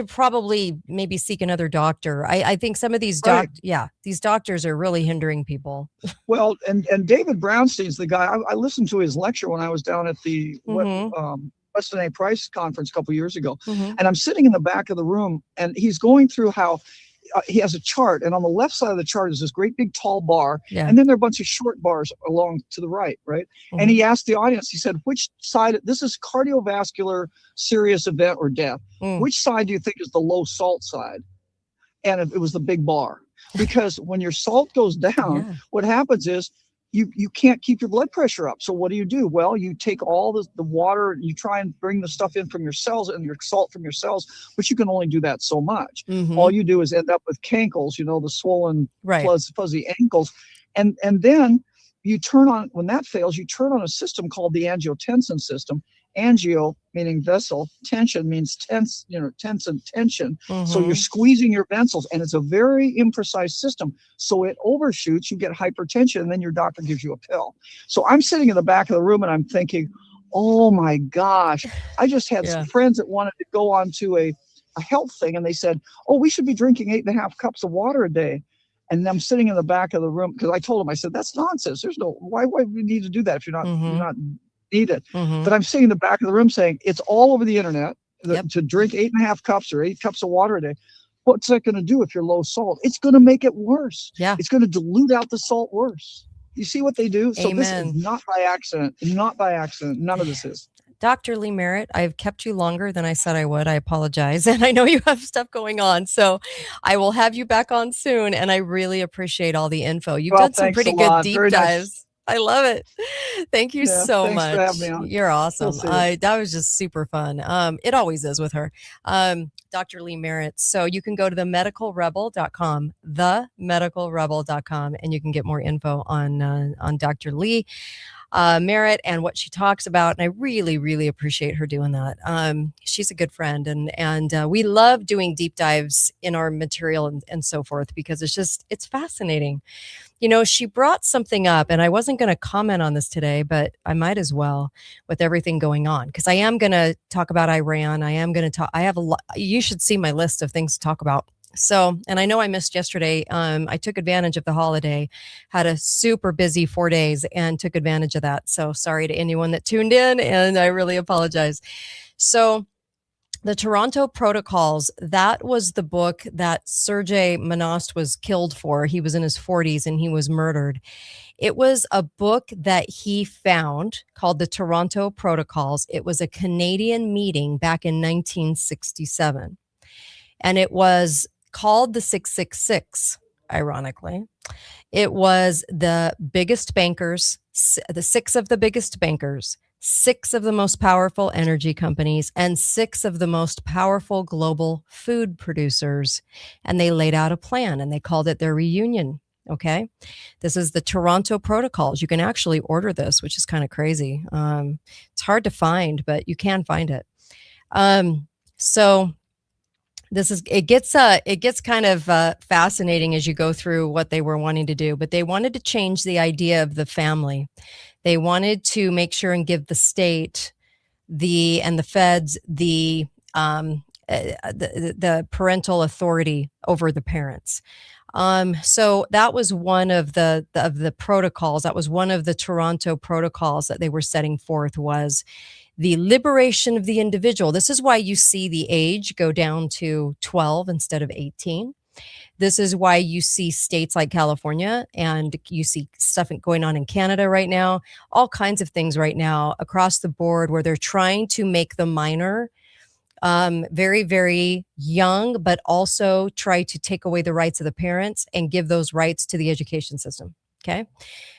probably maybe seek another doctor. I think some of these these doctors are really hindering people. Well, and David Brownstein's the guy, I listened to his lecture when I was down at the Weston A. Price conference a couple years ago. And I'm sitting in the back of the room and he's going through how he has a chart, and on the left side of the chart is this great big tall bar, and then there are a bunch of short bars along to the right. And he asked the audience, he said, which side, this is cardiovascular serious event or death, which side do you think is the low salt side? And it was the big bar, because when your salt goes down, what happens is you can't keep your blood pressure up. So what do? Well, you take all the water, you try and bring the stuff in from your cells and your salt from your cells, but you can only do that so much. All you do is end up with cankles, the swollen, fuzzy ankles. And then you turn on, when that fails, you turn on a system called the angiotensin system. Angio meaning vessel, tension means tense, tense and tension. So you're squeezing your vessels, and it's a very imprecise system. So it overshoots, you get hypertension, and then your doctor gives you a pill. So I'm sitting in the back of the room and I'm thinking, oh my gosh, I just had some friends that wanted to go on to a health thing, and they said, oh, we should be drinking 8.5 cups of water a day. And I'm sitting in the back of the room because I told them, I said, that's nonsense. Why would we need to do that if you're not need it? But I'm sitting in the back of the room saying it's all over the internet to drink 8.5 cups or 8 cups of water a day. What's that going to do if you're low salt? It's going to make it worse. It's going to dilute out the salt worse. You see what they do? So this is not by accident. Not by accident. None of this is. Dr. Lee Merritt, I've kept you longer than I said I would. I apologize. And I know you have stuff going on. So I will have you back on soon. And I really appreciate all the info. You've done some pretty good deep dives. Nice. I love it. Thank you so much. For having me on. You're awesome. That was just super fun. It always is with her. Dr. Lee Merritt. So you can go to themedicalrebel.com, themedicalrebel.com, and you can get more info on Dr. Lee Merritt and what she talks about. And I really, really appreciate her doing that. She's a good friend, and we love doing deep dives in our material and so forth, because it's fascinating. She brought something up, and I wasn't going to comment on this today, but I might as well with everything going on, because I am going to talk about Iran. I am going to talk. I have a lot. You should see my list of things to talk about. So, and I know I missed yesterday. I took advantage of the holiday, had a super busy 4 days and took advantage of that. So sorry to anyone that tuned in, and I really apologize. So the Toronto Protocols, that was the book that Sergei Manost was killed for. He was in his 40s and he was murdered. It was a book that he found called the Toronto Protocols. It was a Canadian meeting back in 1967. And it was called the 666, ironically. It was the biggest bankers, the six of the biggest bankers, six of the most powerful energy companies, and six of the most powerful global food producers. And they laid out a plan and they called it their reunion. Okay. This is the Toronto Protocols. You can actually order this, which is kind of crazy. It's hard to find, but you can find it. So this is, it gets kind of fascinating as you go through what they were wanting to do, but they wanted to change the idea of the family. They wanted to make sure and give the state and the feds the parental authority over the parents. So that was one of the protocols. That was one of the Toronto protocols that they were setting forth, was the liberation of the individual. This is why you see the age go down to 12 instead of 18. This is why you see states like California, and you see stuff going on in Canada right now, all kinds of things right now across the board where they're trying to make the minor very, very young, but also try to take away the rights of the parents and give those rights to the education system. Okay.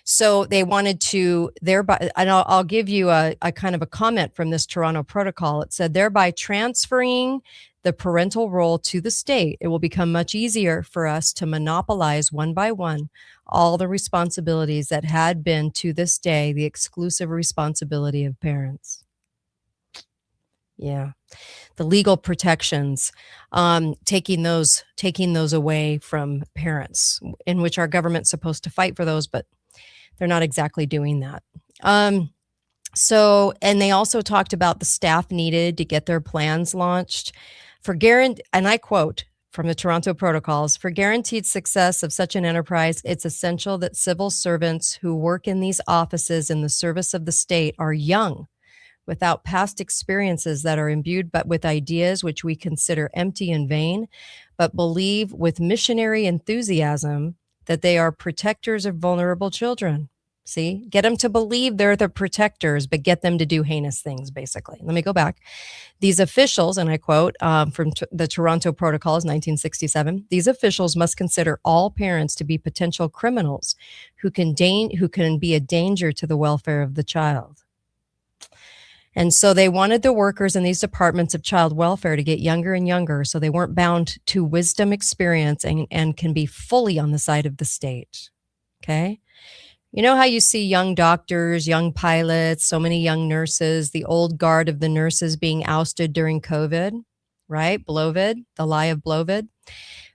So they wanted to thereby, and I'll give you a kind of a comment from this Toronto protocol. It said, thereby transferring the parental role to the state, it will become much easier for us to monopolize one by one all the responsibilities that had been to this day the exclusive responsibility of parents. Yeah. The legal protections, taking those away from parents, in which our government's supposed to fight for those, but they're not exactly doing that. So, and they also talked about the staff needed to get their plans launched and I quote from the Toronto Protocols, for guaranteed success of such an enterprise, it's essential that civil servants who work in these offices in the service of the state are young, without past experiences, that are imbued but with ideas which we consider empty and vain, but believe with missionary enthusiasm that they are protectors of vulnerable children. See, get them to believe they're the protectors, but get them to do heinous things, basically. Let me go back. These officials, and I quote from the Toronto Protocols, 1967, these officials must consider all parents to be potential criminals who can be a danger to the welfare of the child. And so they wanted the workers in these departments of child welfare to get younger and younger, so they weren't bound to wisdom, experience, and can be fully on the side of the state. Okay? You know how you see young doctors, young pilots, so many young nurses, the old guard of the nurses being ousted during COVID, right? Blovid, the lie of Blovid.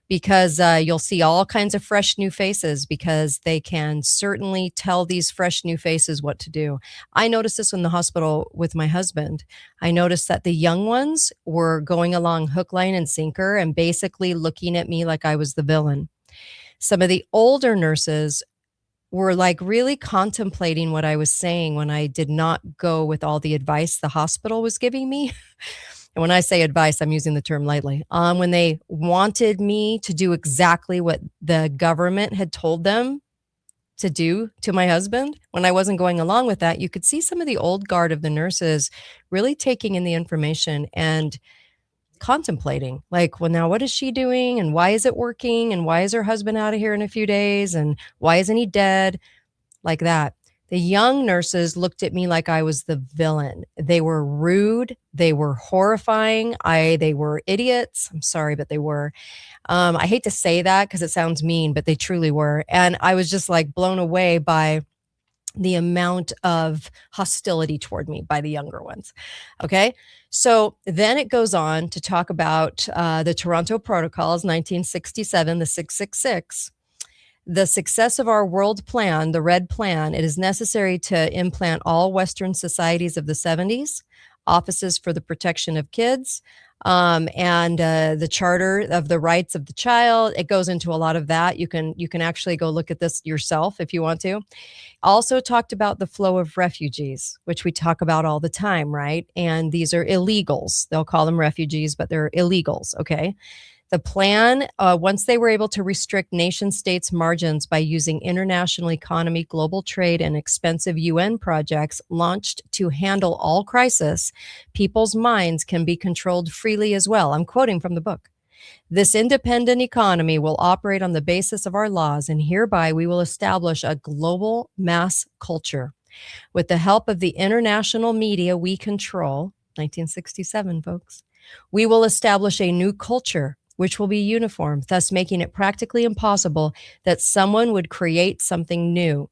Because you'll see all kinds of fresh new faces, because they can certainly tell these fresh new faces what to do. I noticed this in the hospital with my husband. I noticed that the young ones were going along hook, line, and sinker and basically looking at me like I was the villain. Some of the older nurses were like really contemplating what I was saying when I did not go with all the advice the hospital was giving me. And when I say advice, I'm using the term lightly. When they wanted me to do exactly what the government had told them to do to my husband, when I wasn't going along with that, you could see some of the old guard of the nurses really taking in the information and contemplating, like, well, now what is she doing? And why is it working? And why is her husband out of here in a few days? And why isn't he dead? Like that. The young nurses looked at me like I was the villain. They were rude. They were horrifying. They were idiots. I'm sorry, but they were. I hate to say that because it sounds mean, but they truly were. And I was just like blown away by the amount of hostility toward me by the younger ones. Okay. So then it goes on to talk about the Toronto Protocols, 1967, the 666. The success of our world plan, the Red Plan, it is necessary to implant all Western societies of the 70s, offices for the protection of kids, and the Charter of the Rights of the Child. It goes into a lot of that. You can actually go look at this yourself if you want to. Also talked about the flow of refugees, which we talk about all the time, right? And these are illegals. They'll call them refugees, but they're illegals, okay? The plan, once they were able to restrict nation states' margins by using international economy, global trade, and expensive UN projects launched to handle all crisis, people's minds can be controlled freely as well. I'm quoting from the book. This independent economy will operate on the basis of our laws, and hereby we will establish a global mass culture. With the help of the international media we control, 1967, folks, we will establish a new culture which will be uniform, thus making it practically impossible that someone would create something new.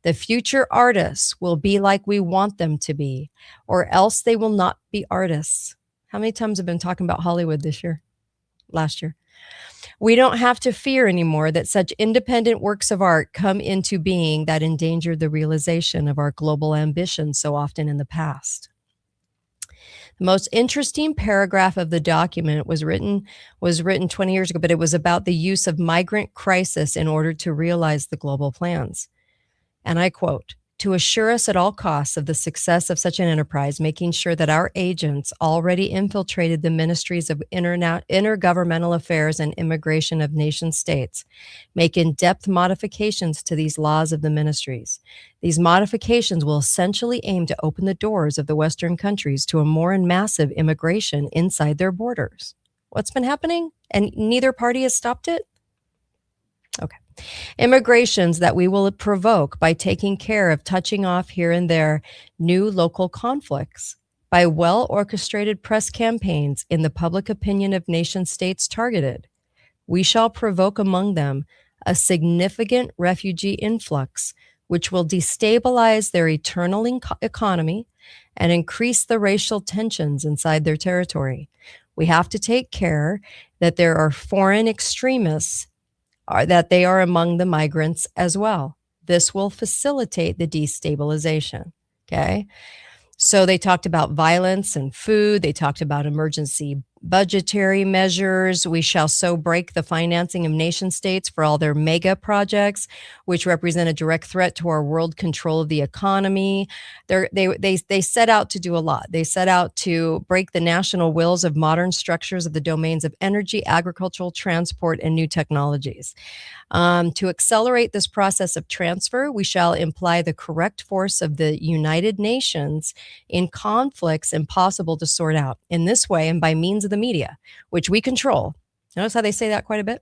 The future artists will be like we want them to be, or else they will not be artists. How many times have I been talking about Hollywood last year? We don't have to fear anymore that such independent works of art come into being that endangered the realization of our global ambitions so often in the past. The most interesting paragraph of the document was written 20 years ago, but it was about the use of migrant crisis in order to realize the global plans. And I quote, "To assure us at all costs of the success of such an enterprise, making sure that our agents already infiltrated the ministries of intergovernmental affairs and immigration of nation states, make in-depth modifications to these laws of the ministries. These modifications will essentially aim to open the doors of the Western countries to a more and massive immigration inside their borders." What's been happening? And neither party has stopped it? Okay. Immigrations that we will provoke by taking care of touching off here and there new local conflicts, by well-orchestrated press campaigns in the public opinion of nation states targeted. We shall provoke among them a significant refugee influx, which will destabilize their eternal economy and increase the racial tensions inside their territory. We have to take care that there are foreign extremists that they are among the migrants as well. This will facilitate the destabilization. Okay. So they talked about violence and food. They talked about emergency budgetary measures. We shall so break the financing of nation states for all their mega projects, which represent a direct threat to our world control of the economy. They set out to do a lot. They set out to break the national wills of modern structures of the domains of energy, agricultural, transport, and new technologies. To accelerate this process of transfer, we shall imply the correct force of the United Nations in conflicts impossible to sort out. In this way, and by means of the media, which we control. Notice how they say that quite a bit?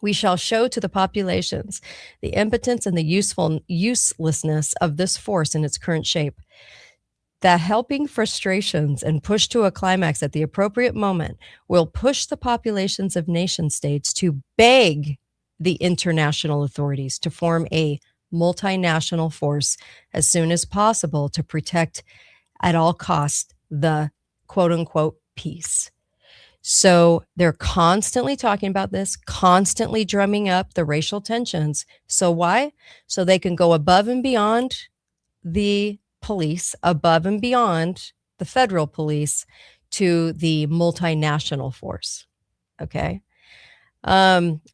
We shall show to the populations the impotence and the uselessness of this force in its current shape. The helping frustrations and push to a climax at the appropriate moment will push the populations of nation states to beg the international authorities to form a multinational force as soon as possible to protect at all costs the quote unquote peace. So they're constantly talking about this, constantly drumming up the racial tensions. So why? So they can go above and beyond the police, above and beyond the federal police to the multinational force. Okay.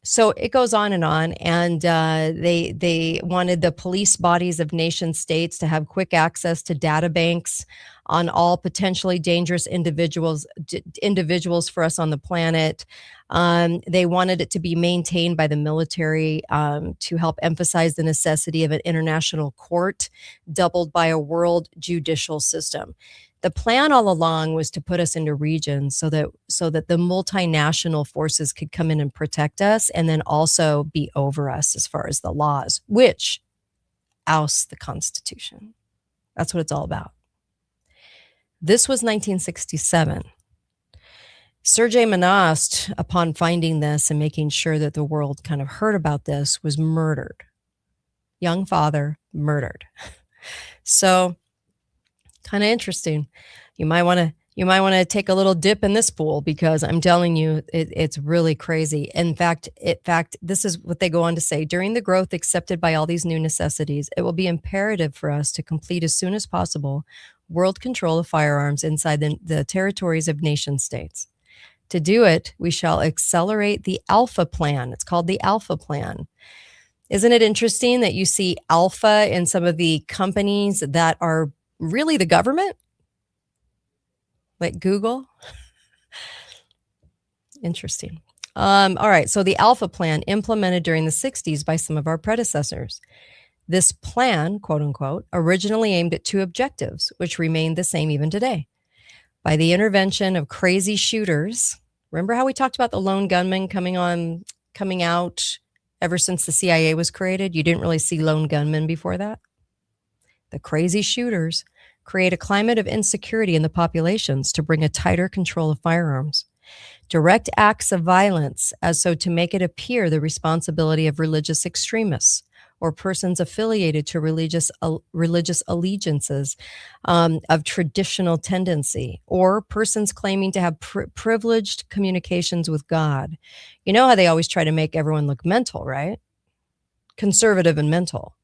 So it goes on, and they wanted the police bodies of nation states to have quick access to data banks on all potentially dangerous individuals for us on the planet. They wanted it to be maintained by the military to help emphasize the necessity of an international court, doubled by a world judicial system. The plan all along was to put us into regions so that the multinational forces could come in and protect us, and then also be over us as far as the laws, which oust the Constitution. That's what it's all about. This was 1967. Sergei Manost, upon finding this and making sure that the world kind of heard about this, was murdered. Young father murdered. So kind of interesting. You might want to take a little dip in this pool, because I'm telling you, it's really crazy. In fact, this is what they go on to say: during the growth accepted by all these new necessities, it will be imperative for us to complete as soon as possible world control of firearms inside the territories of nation states. To do it, we shall accelerate the Alpha Plan. It's called the Alpha Plan. Isn't it interesting that you see Alpha in some of the companies that are really the government? Like Google? Interesting. All right. So the Alpha Plan, implemented during the 60s by some of our predecessors. This plan, quote unquote, originally aimed at two objectives, which remain the same even today. By the intervention of crazy shooters Remember how we talked about the lone gunman coming out ever since the CIA was created? You didn't really see lone gunmen before that. The crazy shooters create a climate of insecurity in the populations to bring a tighter control of firearms. Direct acts of violence as so to make it appear the responsibility of religious extremists or persons affiliated to religious allegiances of traditional tendency, or persons claiming to have privileged communications with God. You know how they always try to make everyone look mental, right? Conservative and mental.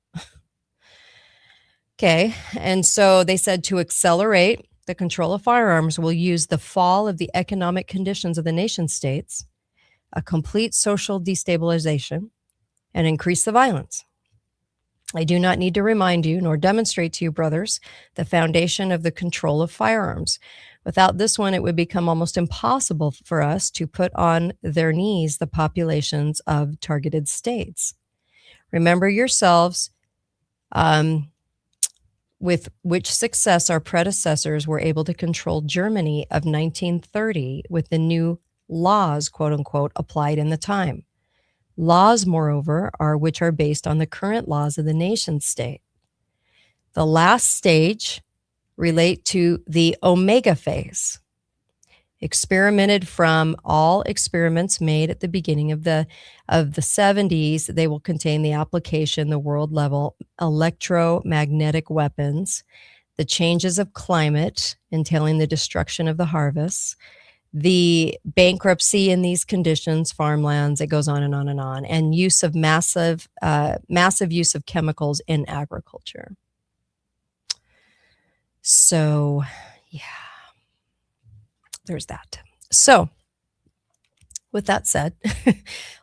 Okay, and so they said to accelerate the control of firearms will use the fall of the economic conditions of the nation states, a complete social destabilization, and increase the violence. I do not need to remind you nor demonstrate to you, brothers, the foundation of the control of firearms. Without this one, it would become almost impossible for us to put on their knees the populations of targeted states. Remember yourselves with which success our predecessors were able to control Germany of 1930 with the new laws, quote unquote, applied in the time. Laws, moreover, which are based on the current laws of the nation state. The last stage relate to the omega phase, experimented from all experiments made at the beginning of the 70s. They will contain the application, the world level electromagnetic weapons, the changes of climate entailing the destruction of the harvests, the bankruptcy in these conditions, farmlands, it goes on and on and on, and use of massive use of chemicals in agriculture. So, yeah, there's that. So, with that said,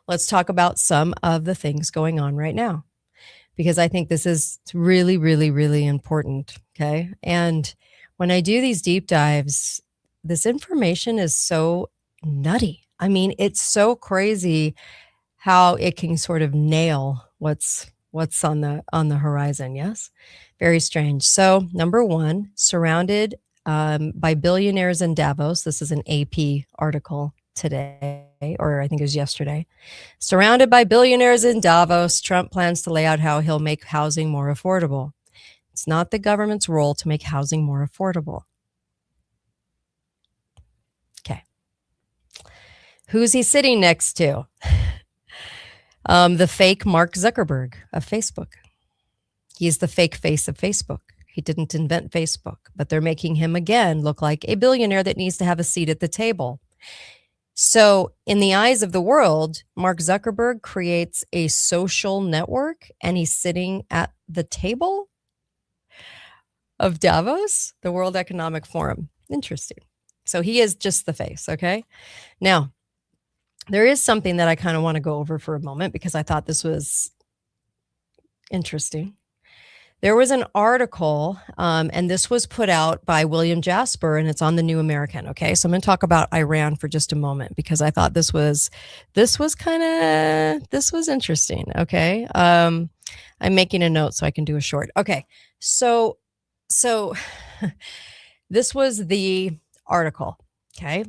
let's talk about some of the things going on right now, because I think this is really, really, really important. Okay. And when I do these deep dives, this information is so nutty. I mean, it's so crazy how it can sort of nail what's on the horizon. Yes. Very strange. So, number one, surrounded by billionaires in Davos. This is an AP article today, or I think it was yesterday. Surrounded by billionaires in Davos, Trump plans to lay out how he'll make housing more affordable. It's not the government's role to make housing more affordable. Okay. Who's he sitting next to? The fake Mark Zuckerberg of Facebook. He's the fake face of Facebook. He didn't invent Facebook, but they're making him again look like a billionaire that needs to have a seat at the table. So in the eyes of the world, Mark Zuckerberg creates a social network and he's sitting at the table of Davos, the World Economic Forum. Interesting. So he is just the face, okay? Now, there is something that I kind of want to go over for a moment because I thought this was interesting. There was an article, and this was put out by William Jasper, and it's on the New American. Okay, so I'm going to talk about Iran for just a moment because I thought this was interesting. Okay, I'm making a note so I can do a short. Okay, so this was the article. Okay,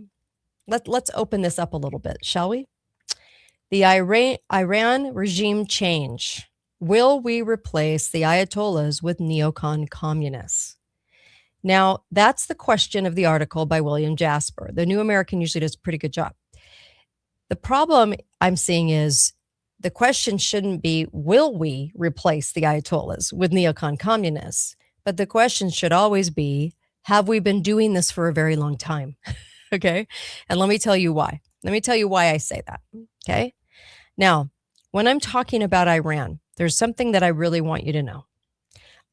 let's open this up a little bit, shall we? The Iran regime change. Will we replace the Ayatollahs with neocon communists? Now, that's the question of the article by William Jasper. The New American usually does a pretty good job. The problem I'm seeing is the question shouldn't be, will we replace the Ayatollahs with neocon communists? But the question should always be, have we been doing this for a very long time? Okay. And let me tell you why. Let me tell you why I say that. Okay. Now, when I'm talking about Iran, there's something that I really want you to know.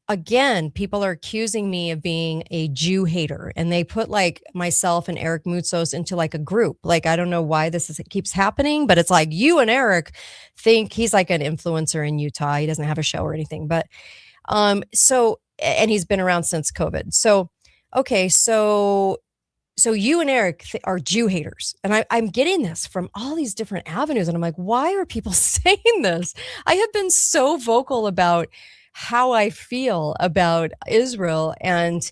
Again, people are accusing me of being a Jew hater, and they put like myself and Eric Moutsos into like a group. Like, I don't know why it keeps happening, but it's like you and Eric think he's like an influencer in Utah. He doesn't have a show or anything, but and he's been around since COVID. So, okay. So you and Eric are Jew haters. And I'm getting this from all these different avenues. And I'm like, why are people saying this? I have been so vocal about how I feel about Israel and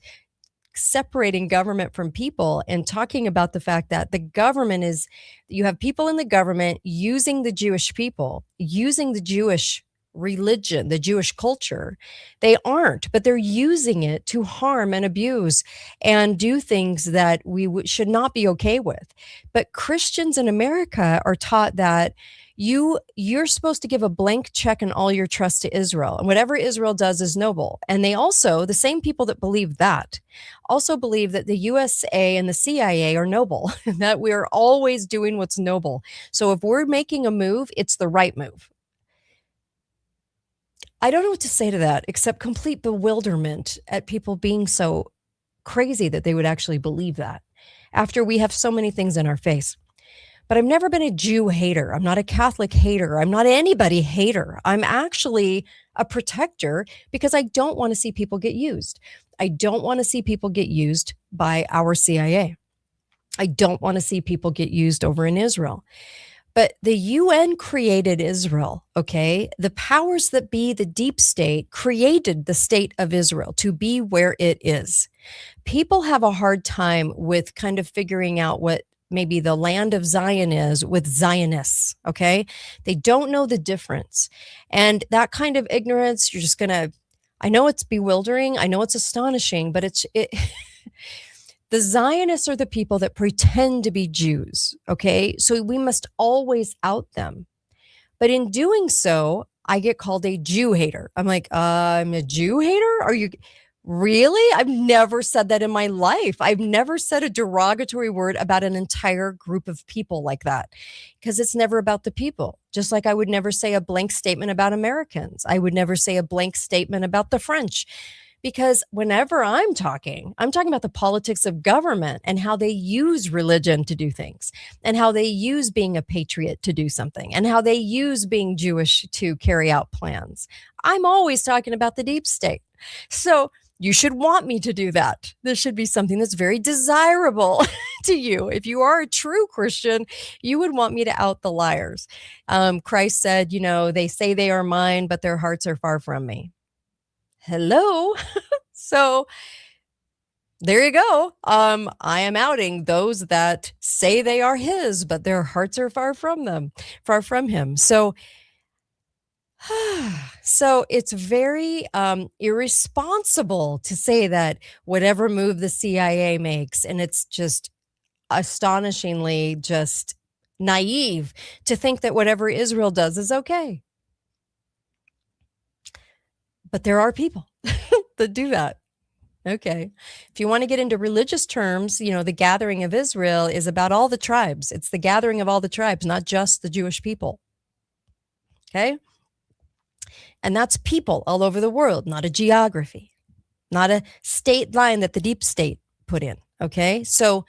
separating government from people and talking about the fact that the government is, you have people in the government using the Jewish people, using the Jewish religion, the Jewish culture. They aren't, but they're using it to harm and abuse and do things that we should not be okay with. But Christians in America are taught that you're supposed to give a blank check and all your trust to Israel, and whatever Israel does is noble. And they also, the same people that believe that, also believe that the USA and the CIA are noble, that we're always doing what's noble. So if we're making a move, it's the right move. I don't know what to say to that except complete bewilderment at people being so crazy that they would actually believe that after we have so many things in our face. But I've never been a Jew hater. I'm not a Catholic hater. I'm not anybody hater. I'm actually a protector because I don't want to see people get used. I don't want to see people get used by our CIA. I don't want to see people get used over in Israel. But the UN created Israel, okay? The powers that be, the deep state, created the state of Israel to be where it is. People have a hard time with kind of figuring out what maybe the land of Zion is with Zionists, okay? They don't know the difference. And that kind of ignorance, you're just gonna, I know it's bewildering, I know it's astonishing, but the Zionists are the people that pretend to be Jews, okay? So we must always out them. But in doing so, I get called a Jew hater. I'm like, I'm a Jew hater? Are you really? I've never said that in my life. I've never said a derogatory word about an entire group of people like that, because it's never about the people. Just like I would never say a blank statement about Americans. I would never say a blank statement about the French. Because whenever I'm talking about the politics of government and how they use religion to do things, and how they use being a patriot to do something, and how they use being Jewish to carry out plans. I'm always talking about the deep state. So you should want me to do that. This should be something that's very desirable to you. If you are a true Christian, you would want me to out the liars. Christ said, they say they are mine, but their hearts are far from me. Hello. So there you go. I am outing those that say they are his, but their hearts are far from him. So it's very irresponsible to say that whatever move the CIA makes, and it's just astonishingly just naive to think that whatever Israel does is okay. But there are people that do that. Okay. If you want to get into religious terms, the gathering of Israel is about all the tribes. It's the gathering of all the tribes, not just the Jewish people. Okay. And that's people all over the world, not a geography, not a state line that the deep state put in. Okay. So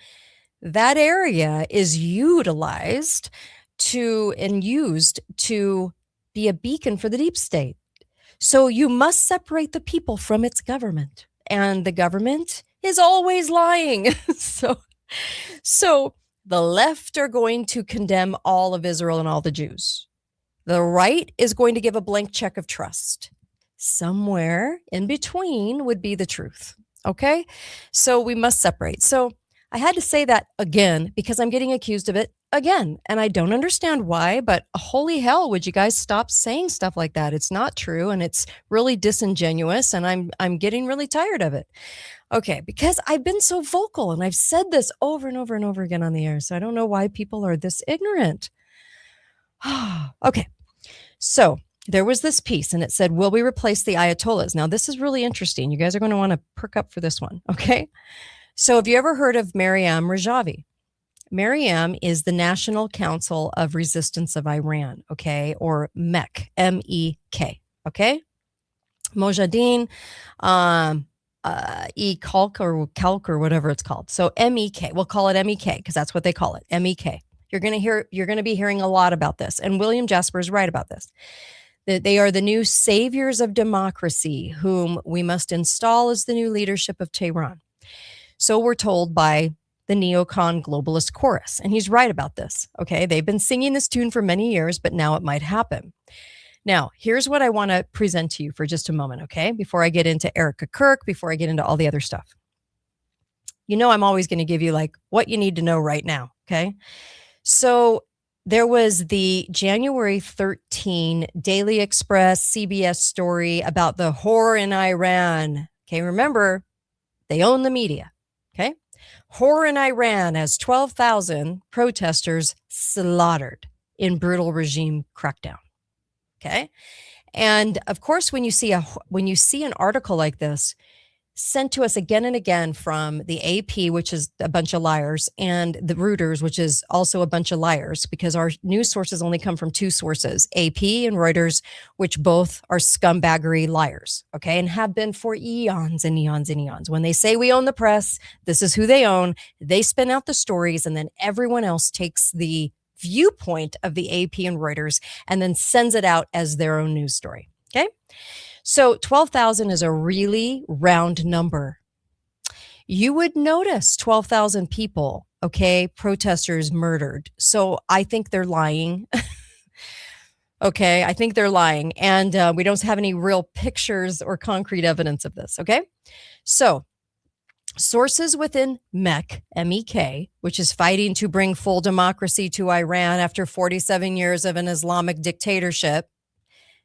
that area is utilized and used to be a beacon for the deep state. So you must separate the people from its government, and the government is always lying. So the left are going to condemn all of Israel and all the Jews. The right is going to give a blank check of trust. Somewhere in between would be the truth. Okay. So we must separate. So I had to say that again, because I'm getting accused of it again. And I don't understand why, but holy hell, would you guys stop saying stuff like that? It's not true. And it's really disingenuous. And I'm getting really tired of it. Okay. Because I've been so vocal and I've said this over and over and over again on the air. So I don't know why people are this ignorant. Okay. So there was this piece and it said, will we replace the Ayatollahs? Now, this is really interesting. You guys are going to want to perk up for this one. Okay. So have you ever heard of Maryam Rajavi? Maryam is the National Council of Resistance of Iran, okay, or MEK, M-E-K, okay? Mojahedin, Kalk or whatever it's called. So MEK, we'll call it MEK because that's what they call it, MEK. You're going to be hearing a lot about this, and William Jasper is right about this. That they are the new saviors of democracy, whom we must install as the new leadership of Tehran. So we're told by the neocon globalist chorus. And he's right about this. Okay. They've been singing this tune for many years, but now it might happen. Now, here's what I want to present to you for just a moment. Okay. Before I get into Erica Kirk, before I get into all the other stuff. You know, I'm always going to give you like what you need to know right now. Okay. So there was the January 13 Daily Express CBS story about the horror in Iran. Okay. Remember, they own the media. Okay. Horror in Iran as 12,000 protesters slaughtered in brutal regime crackdown. Okay. And of course, when you see an article like this sent to us again and again from the AP, which is a bunch of liars, and the Reuters, which is also a bunch of liars, because our news sources only come from two sources, AP and Reuters, which both are scumbaggery liars, okay, and have been for eons and eons and eons. When they say we own the press, this is who they own. They spin out the stories, and then everyone else takes the viewpoint of the AP and Reuters and then sends it out as their own news story, okay? So 12,000 is a really round number. You would notice 12,000 people, okay, protesters murdered. So I think they're lying. Okay, I think they're lying. And we don't have any real pictures or concrete evidence of this, okay? So sources within MEK, M-E-K, which is fighting to bring full democracy to Iran after 47 years of an Islamic dictatorship,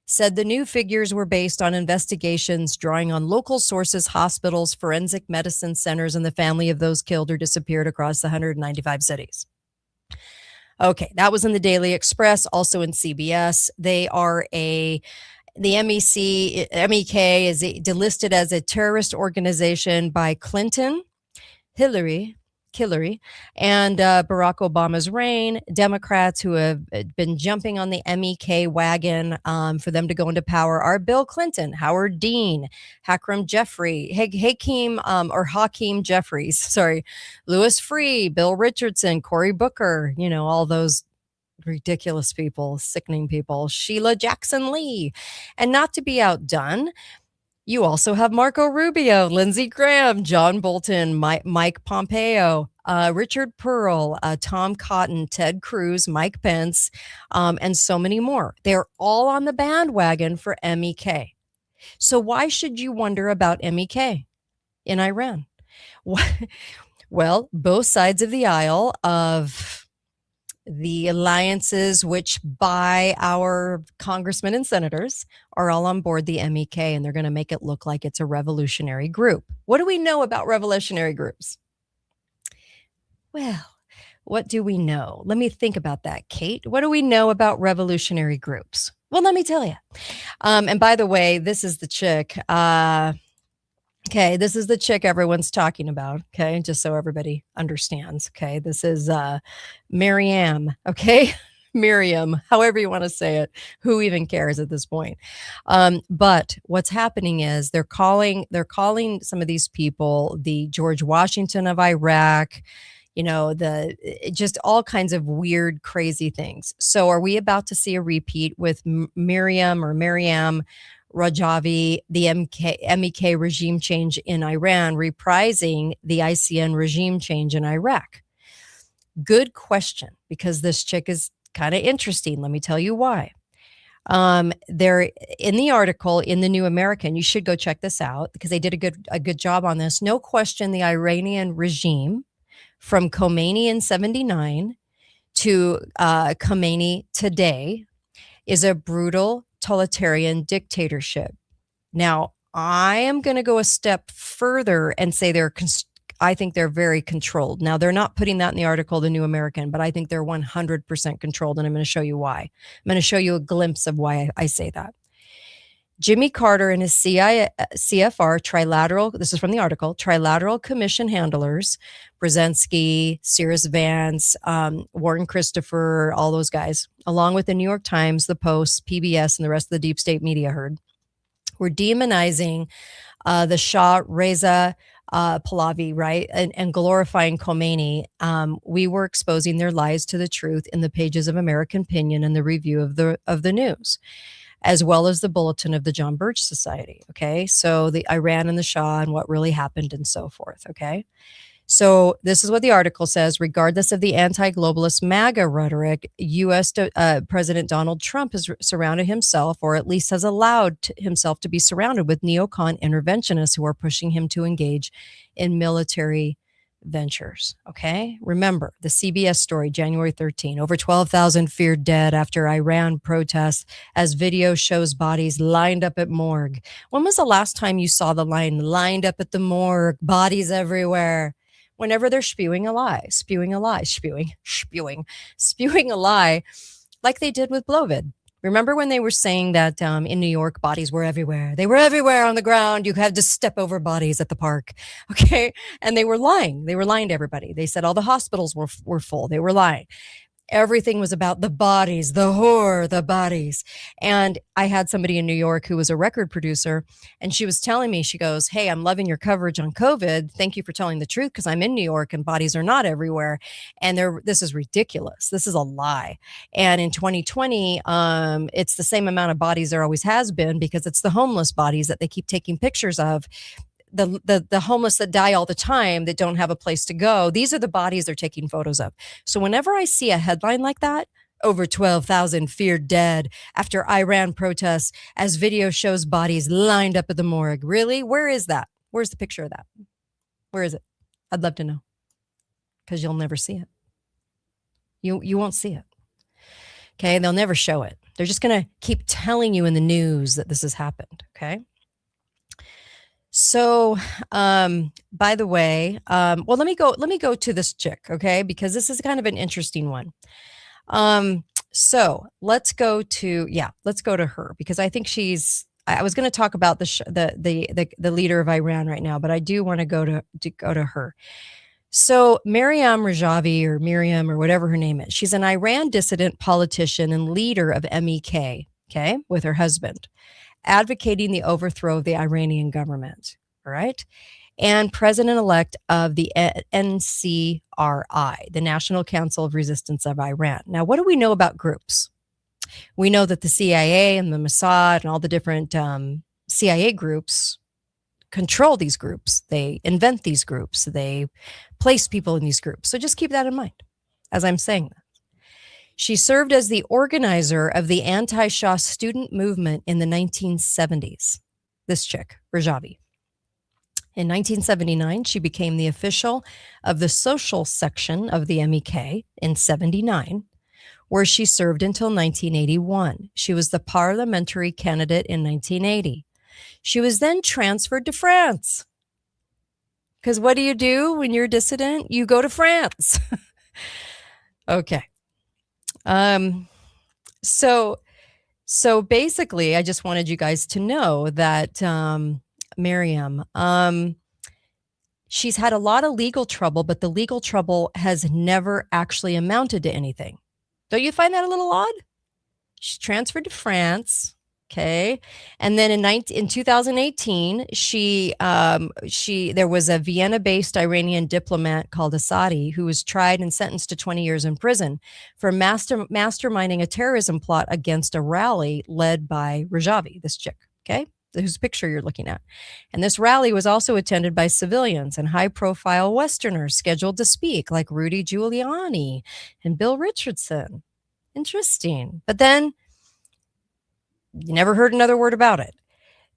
said the new figures were based on investigations drawing on local sources, hospitals, forensic medicine centers, and the family of those killed or disappeared across the 195 cities. Okay, that was in the Daily Express, also in CBS. The MEK is delisted as a terrorist organization by Clinton, Hillary, and Barack Obama's reign. Democrats who have been jumping on the MEK wagon for them to go into power are Bill Clinton, Howard Dean, Hakeem Jeffries, Louis Freeh, Bill Richardson, Cory Booker, you know, all those ridiculous people, sickening people, Sheila Jackson Lee. And not to be outdone, you also have Marco Rubio, Lindsey Graham, John Bolton, Mike Pompeo, Richard Pearl, Tom Cotton, Ted Cruz, Mike Pence, and so many more. They're all on the bandwagon for MEK. So why should you wonder about MEK in Iran? Well, both sides of the aisle of the alliances which buy our congressmen and senators are all on board the MEK, and they're going to make it look like it's a revolutionary group. What do we know about revolutionary groups? Well, what do we know? Let me think about that, Kate. What do we know about revolutionary groups? Well, let me tell you. And by the way, this is the chick. Okay, this is the chick everyone's talking about, okay, just so everybody understands, okay? This is Miriam, okay? Miriam, however you want to say it. Who even cares at this point? But what's happening is they're calling some of these people the George Washington of Iraq, you know, just all kinds of weird, crazy things. So are we about to see a repeat with Miriam Rajavi, the MEK regime change in Iran, reprising the ICN regime change in Iraq? Good question, because this chick is kind of interesting. Let me tell you why. They're in the article in the New American. You should go check this out because they did a good job on this. No question, the Iranian regime from Khomeini in 79 to Khomeini today is a brutal totalitarian dictatorship. Now, I am going to go a step further and say I think they're very controlled. Now, they're not putting that in the article, The New American, but I think they're 100% controlled, and I'm going to show you why. I'm going to show you a glimpse of why I say that. Jimmy Carter and his CFR trilateral, this is from the article, trilateral commission handlers, Brzezinski, Cyrus Vance, Warren Christopher, all those guys, along with the New York Times, the Post, PBS, and the rest of the deep state media herd, were demonizing the Shah Reza Pahlavi, right, and glorifying Khomeini. We were exposing their lies to the truth in the pages of American Opinion and the review of the news, as well as the bulletin of the John Birch Society. Okay, so the Iran and the Shah and what really happened and so forth. Okay, so this is what the article says. Regardless of the anti-globalist MAGA rhetoric, U.S. President Donald Trump has surrounded himself, or at least has allowed himself to be surrounded with neocon interventionists who are pushing him to engage in military ventures. Okay. Remember the CBS story, January 13, over 12,000 feared dead after Iran protests as video shows bodies lined up at morgue. When was the last time you saw the line lined up at the morgue, bodies everywhere? Whenever they're spewing a lie, spewing a lie, spewing a lie, like they did with Blovid. Remember when they were saying that in New York, bodies were everywhere? They were everywhere on the ground. You had to step over bodies at the park. Okay. And they were lying. They were lying to everybody. They said all the hospitals were full. They were lying. Everything was about the bodies, the horror, the bodies. And I had somebody in New York who was a record producer, and she was telling me, she goes, hey, I'm loving your coverage on COVID. Thank you for telling the truth, because I'm in New York and bodies are not everywhere. And this is ridiculous. This is a lie. And in 2020, it's the same amount of bodies there always has been, because it's the homeless bodies that they keep taking pictures of. The homeless that die all the time, that don't have a place to go. These are the bodies they're taking photos of. So whenever I see a headline like that, over 12,000 feared dead after Iran protests as video shows bodies lined up at the morgue. Really? Where is that? Where's the picture of that? Where is it? I'd love to know, because you'll never see it. You won't see it. Okay. They'll never show it. They're just going to keep telling you in the news that this has happened. Okay. So, by the way, well, let me go to this chick, okay? Because this is kind of an interesting one. So let's go to her, because I think I was going to talk about the leader of Iran right now, but I do want to go to her. So Maryam Rajavi, or Miriam, or whatever her name is, she's an Iran dissident politician and leader of MEK, okay, with her husband, advocating the overthrow of the Iranian government, all right? And president-elect of the NCRI, the National Council of Resistance of Iran. Now, what do we know about groups? We know that the CIA and the Mossad and all the different CIA groups control these groups. They invent these groups. They place people in these groups. So just keep that in mind as I'm saying that. She served as the organizer of the anti-Shah student movement in the 1970s. This chick, Rajavi. In 1979, she became the official of the social section of the MEK in 79, where she served until 1981. She was the parliamentary candidate in 1980. She was then transferred to France. Because what do you do when you're a dissident? You go to France. Okay. So basically, I just wanted you guys to know that Miriam, she's had a lot of legal trouble, but the legal trouble has never actually amounted to anything. Don't you find that a little odd? She's transferred to France. Okay. And then in 2018, there was a Vienna-based Iranian diplomat called Asadi who was tried and sentenced to 20 years in prison for masterminding a terrorism plot against a rally led by Rajavi, this chick, okay, whose picture you're looking at. And this rally was also attended by civilians and high-profile Westerners scheduled to speak, like Rudy Giuliani and Bill Richardson. Interesting. But then you never heard another word about it.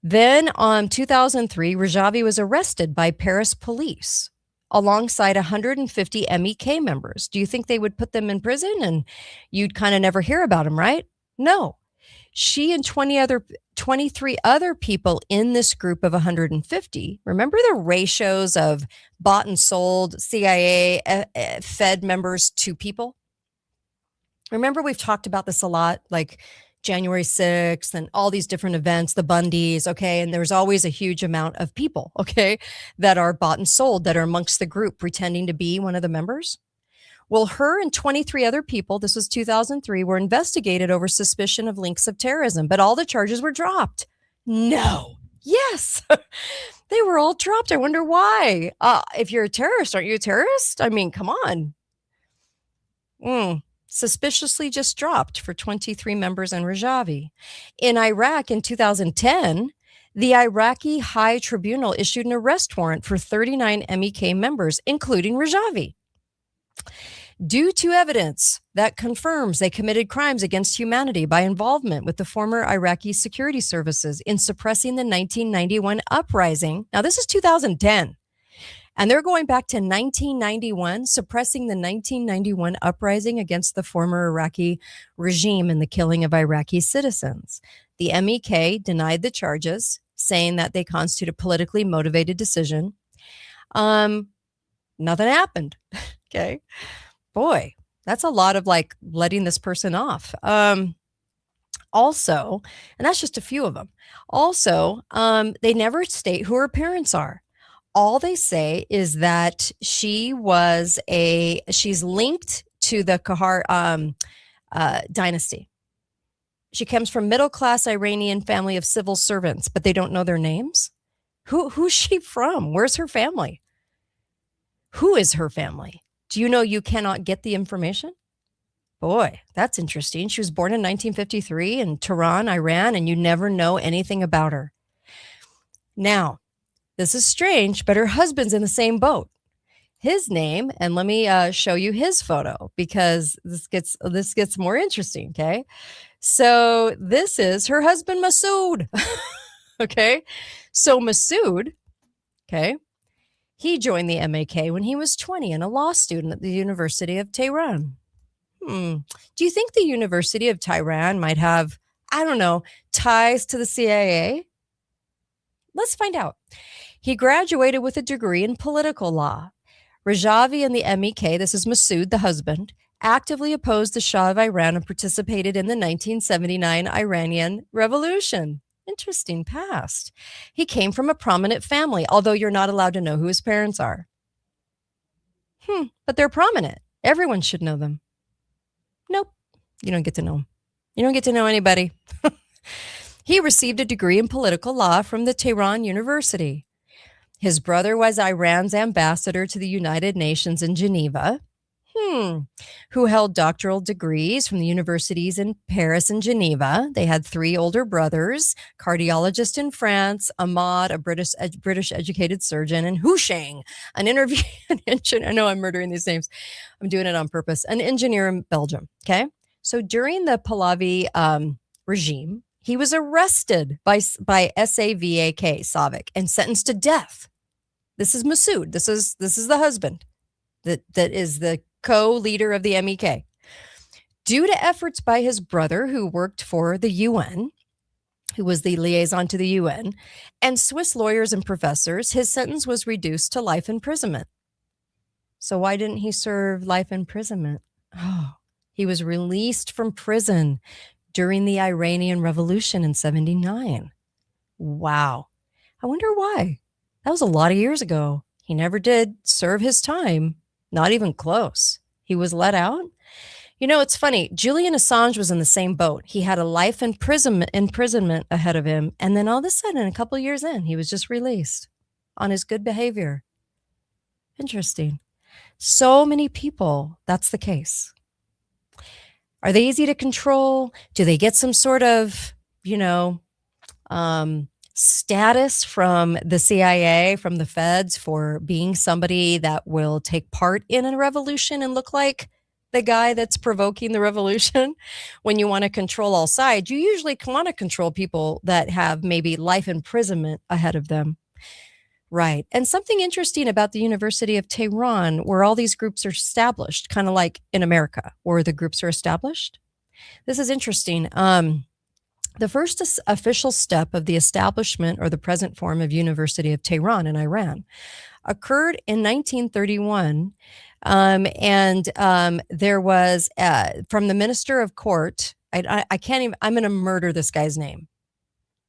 Then on 2003, Rajavi was arrested by Paris police alongside 150 MEK members. Do you think they would put them in prison and you'd kind of never hear about them, right? No. She and 23 other people in this group of 150, remember the ratios of bought and sold CIA Fed members to people? Remember, we've talked about this a lot, like January 6th and all these different events, the Bundys, okay? And there's always a huge amount of people, okay, that are bought and sold, that are amongst the group pretending to be one of the members. Well, her and 23 other people, this was 2003, were investigated over suspicion of links of terrorism, but all the charges were dropped. No. Yes. They were all dropped. I wonder why. If you're a terrorist, aren't you a terrorist? I mean, come on. Suspiciously just dropped for 23 members and Rajavi. In Iraq in 2010, the Iraqi High Tribunal issued an arrest warrant for 39 MEK members, including Rajavi, due to evidence that confirms they committed crimes against humanity by involvement with the former Iraqi security services in suppressing the 1991 uprising. Now, this is 2010. And they're going back to 1991, suppressing the 1991 uprising against the former Iraqi regime and the killing of Iraqi citizens. The MEK denied the charges, saying that they constitute a politically motivated decision. Nothing happened. Okay. Boy, that's a lot of like letting this person off. Also, and that's just a few of them. Also, they never state who her parents are. All they say is that she's linked to the Kahar dynasty. She comes from middle-class Iranian family of civil servants, but they don't know their names. Who's she from? Where's her family? Who is her family? Do you know you cannot get the information? Boy, that's interesting. She was born in 1953 in Tehran, Iran, and you never know anything about her. Now, this is strange, but her husband's in the same boat. His name, and let me show you his photo because this gets more interesting, okay? So this is her husband, Masood. Okay? So Masood, okay, he joined the MAK when he was 20 and a law student at the University of Tehran. Do you think the University of Tehran might have, I don't know, ties to the CIA? Let's find out. He graduated with a degree in political law. Rajavi and the MEK, this is Masood, the husband, actively opposed the Shah of Iran and participated in the 1979 Iranian Revolution. Interesting past. He came from a prominent family, although you're not allowed to know who his parents are. But they're prominent. Everyone should know them. Nope, you don't get to know them. You don't get to know anybody. He received a degree in political law from the Tehran University. His brother was Iran's ambassador to the United Nations in Geneva, who held doctoral degrees from the universities in Paris and Geneva. They had 3 older brothers, cardiologist in France, Ahmad, a British educated surgeon, and Husheng, an engineer. I know I'm murdering these names. I'm doing it on purpose. An engineer in Belgium. Okay. So during the Pahlavi regime, he was arrested by Savak and sentenced to death. This is Masood. This is the husband that is the co-leader of the MEK. Due to efforts by his brother, who worked for the UN, who was the liaison to the UN, and Swiss lawyers and professors, his sentence was reduced to life imprisonment. So why didn't he serve life imprisonment? Oh, he was released from prison during the Iranian Revolution in 1979. Wow. I wonder why. That was a lot of years ago. He never did serve his time. Not even close. He was let out. You know, it's funny. Julian Assange was in the same boat. He had a life imprisonment ahead of him. And then all of a sudden, a couple of years in, he was just released on his good behavior. Interesting. So many people, that's the case. Are they easy to control? Do they get some sort of, status from the CIA, from the feds for being somebody that will take part in a revolution and look like the guy that's provoking the revolution? When you want to control all sides, you usually want to control people that have maybe life imprisonment ahead of them. Right. And something interesting about the University of Tehran, where all these groups are established, kind of like in America, where the groups are established. This is interesting. The first official step of the establishment or the present form of University of Tehran in Iran occurred in 1931. There was from the Minister of Court, I can't even, I'm going to murder this guy's name.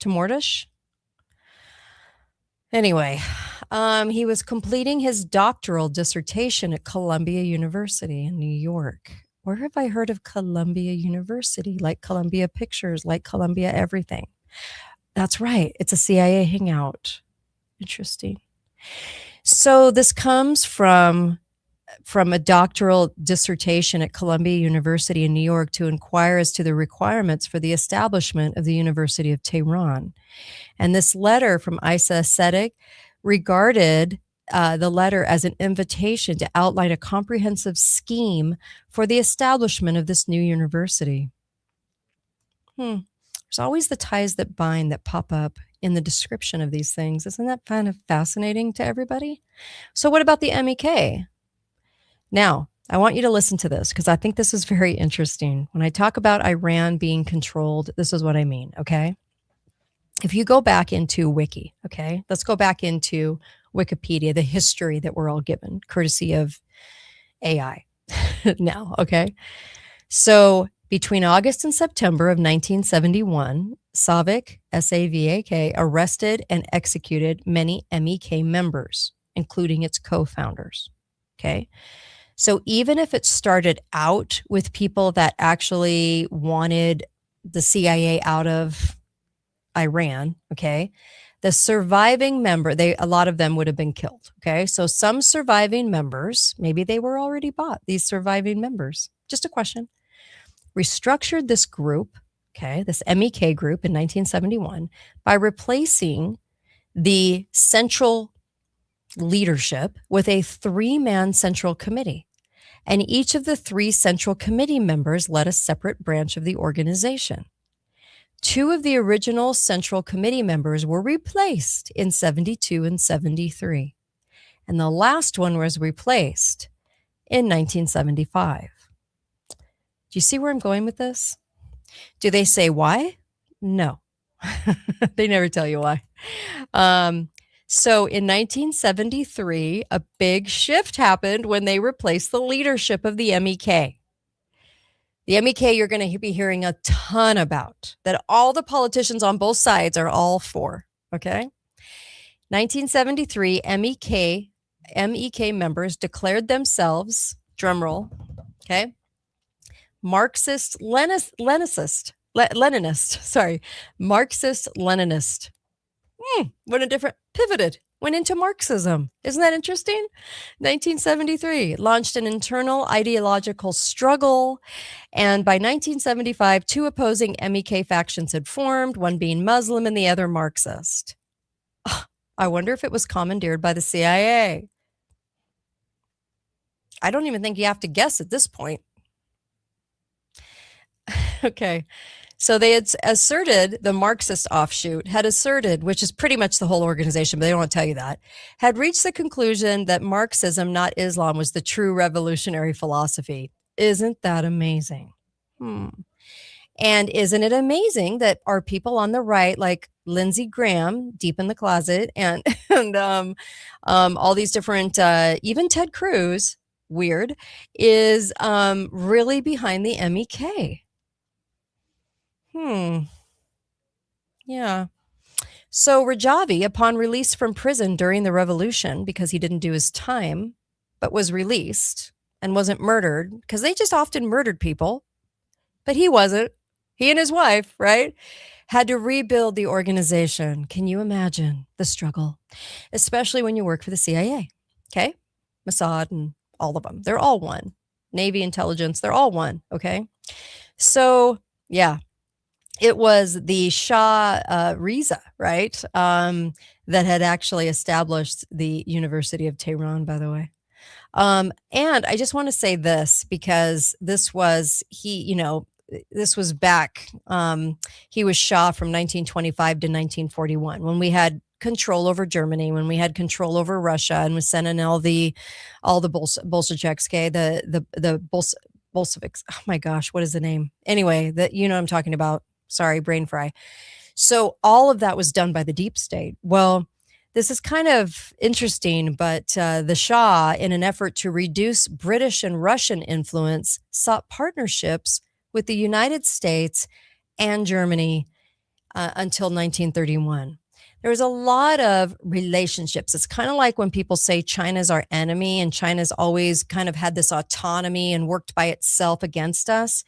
Timordish? Anyway, he was completing his doctoral dissertation at Columbia University in New York. Where have I heard of Columbia University? Like Columbia Pictures, like Columbia everything. That's right. It's a CIA hangout. Interesting. So this comes from a doctoral dissertation at Columbia University in New York to inquire as to the requirements for the establishment of the University of Tehran. And this letter from Isa Sedek regarded the letter as an invitation to outline a comprehensive scheme for the establishment of this new university. There's always the ties that bind that pop up in the description of these things. Isn't that kind of fascinating to everybody? So what about the MEK? Now, I want you to listen to this because I think this is very interesting. When I talk about Iran being controlled, this is what I mean, okay? If you go back into Wiki, okay? Let's go back into Wikipedia, the history that we're all given, courtesy of AI now, okay? So between August and September of 1971, SAVAK, S-A-V-A-K, arrested and executed many MEK members, including its co-founders, okay? So even if it started out with people that actually wanted the CIA out of Iran, okay, the surviving member, a lot of them would have been killed, okay? So some surviving members, maybe they were already bought, these surviving members, just a question, restructured this group, okay, this MEK group in 1971 by replacing the central leadership with a 3-man central committee. And each of the 3 central committee members led a separate branch of the organization. 2 of the original central committee members were replaced in 72 and 73. And the last one was replaced in 1975. Do you see where I'm going with this? Do they say why? No. They never tell you why. So in 1973, a big shift happened when they replaced the leadership of the MEK. The MEK you're going to be hearing a ton about, that all the politicians on both sides are all for, okay? 1973, MEK members declared themselves, drumroll, okay, Marxist-Leninist. Went into Marxism. Isn't that interesting? 1973, launched an internal ideological struggle. And by 1975, 2 opposing MEK factions had formed, one being Muslim and the other Marxist. I wonder if it was commandeered by the CIA. I don't even think you have to guess at this point. Okay. So they had asserted, the Marxist offshoot had asserted, which is pretty much the whole organization, but they don't want to tell you that, had reached the conclusion that Marxism, not Islam, was the true revolutionary philosophy. Isn't that amazing? And isn't it amazing that our people on the right, like Lindsey Graham, deep in the closet, and all these different, even Ted Cruz, weird, is really behind the MEK? Yeah. So Rajavi, upon release from prison during the revolution, because he didn't do his time, but was released and wasn't murdered, because they just often murdered people, but he wasn't. He and his wife, right, had to rebuild the organization. Can you imagine the struggle? Especially when you work for the CIA, okay? Mossad and all of them. They're all one. Navy intelligence, they're all one, okay? So, yeah. It was the Shah Reza, right, that had actually established the University of Tehran, by the way. And I just want to say this because this was, this was back, he was Shah from 1925 to 1941 when we had control over Germany, when we had control over Russia and was sending all the Bolsheviks, okay, the Bolsheviks. Oh my gosh, what is the name? Anyway, what I'm talking about. Sorry, brain fry. So all of that was done by the deep state. Well, this is kind of interesting, but the Shah, in an effort to reduce British and Russian influence, sought partnerships with the United States and Germany until 1931. There was a lot of relationships. It's kind of like when people say China's our enemy and China's always kind of had this autonomy and worked by itself against us.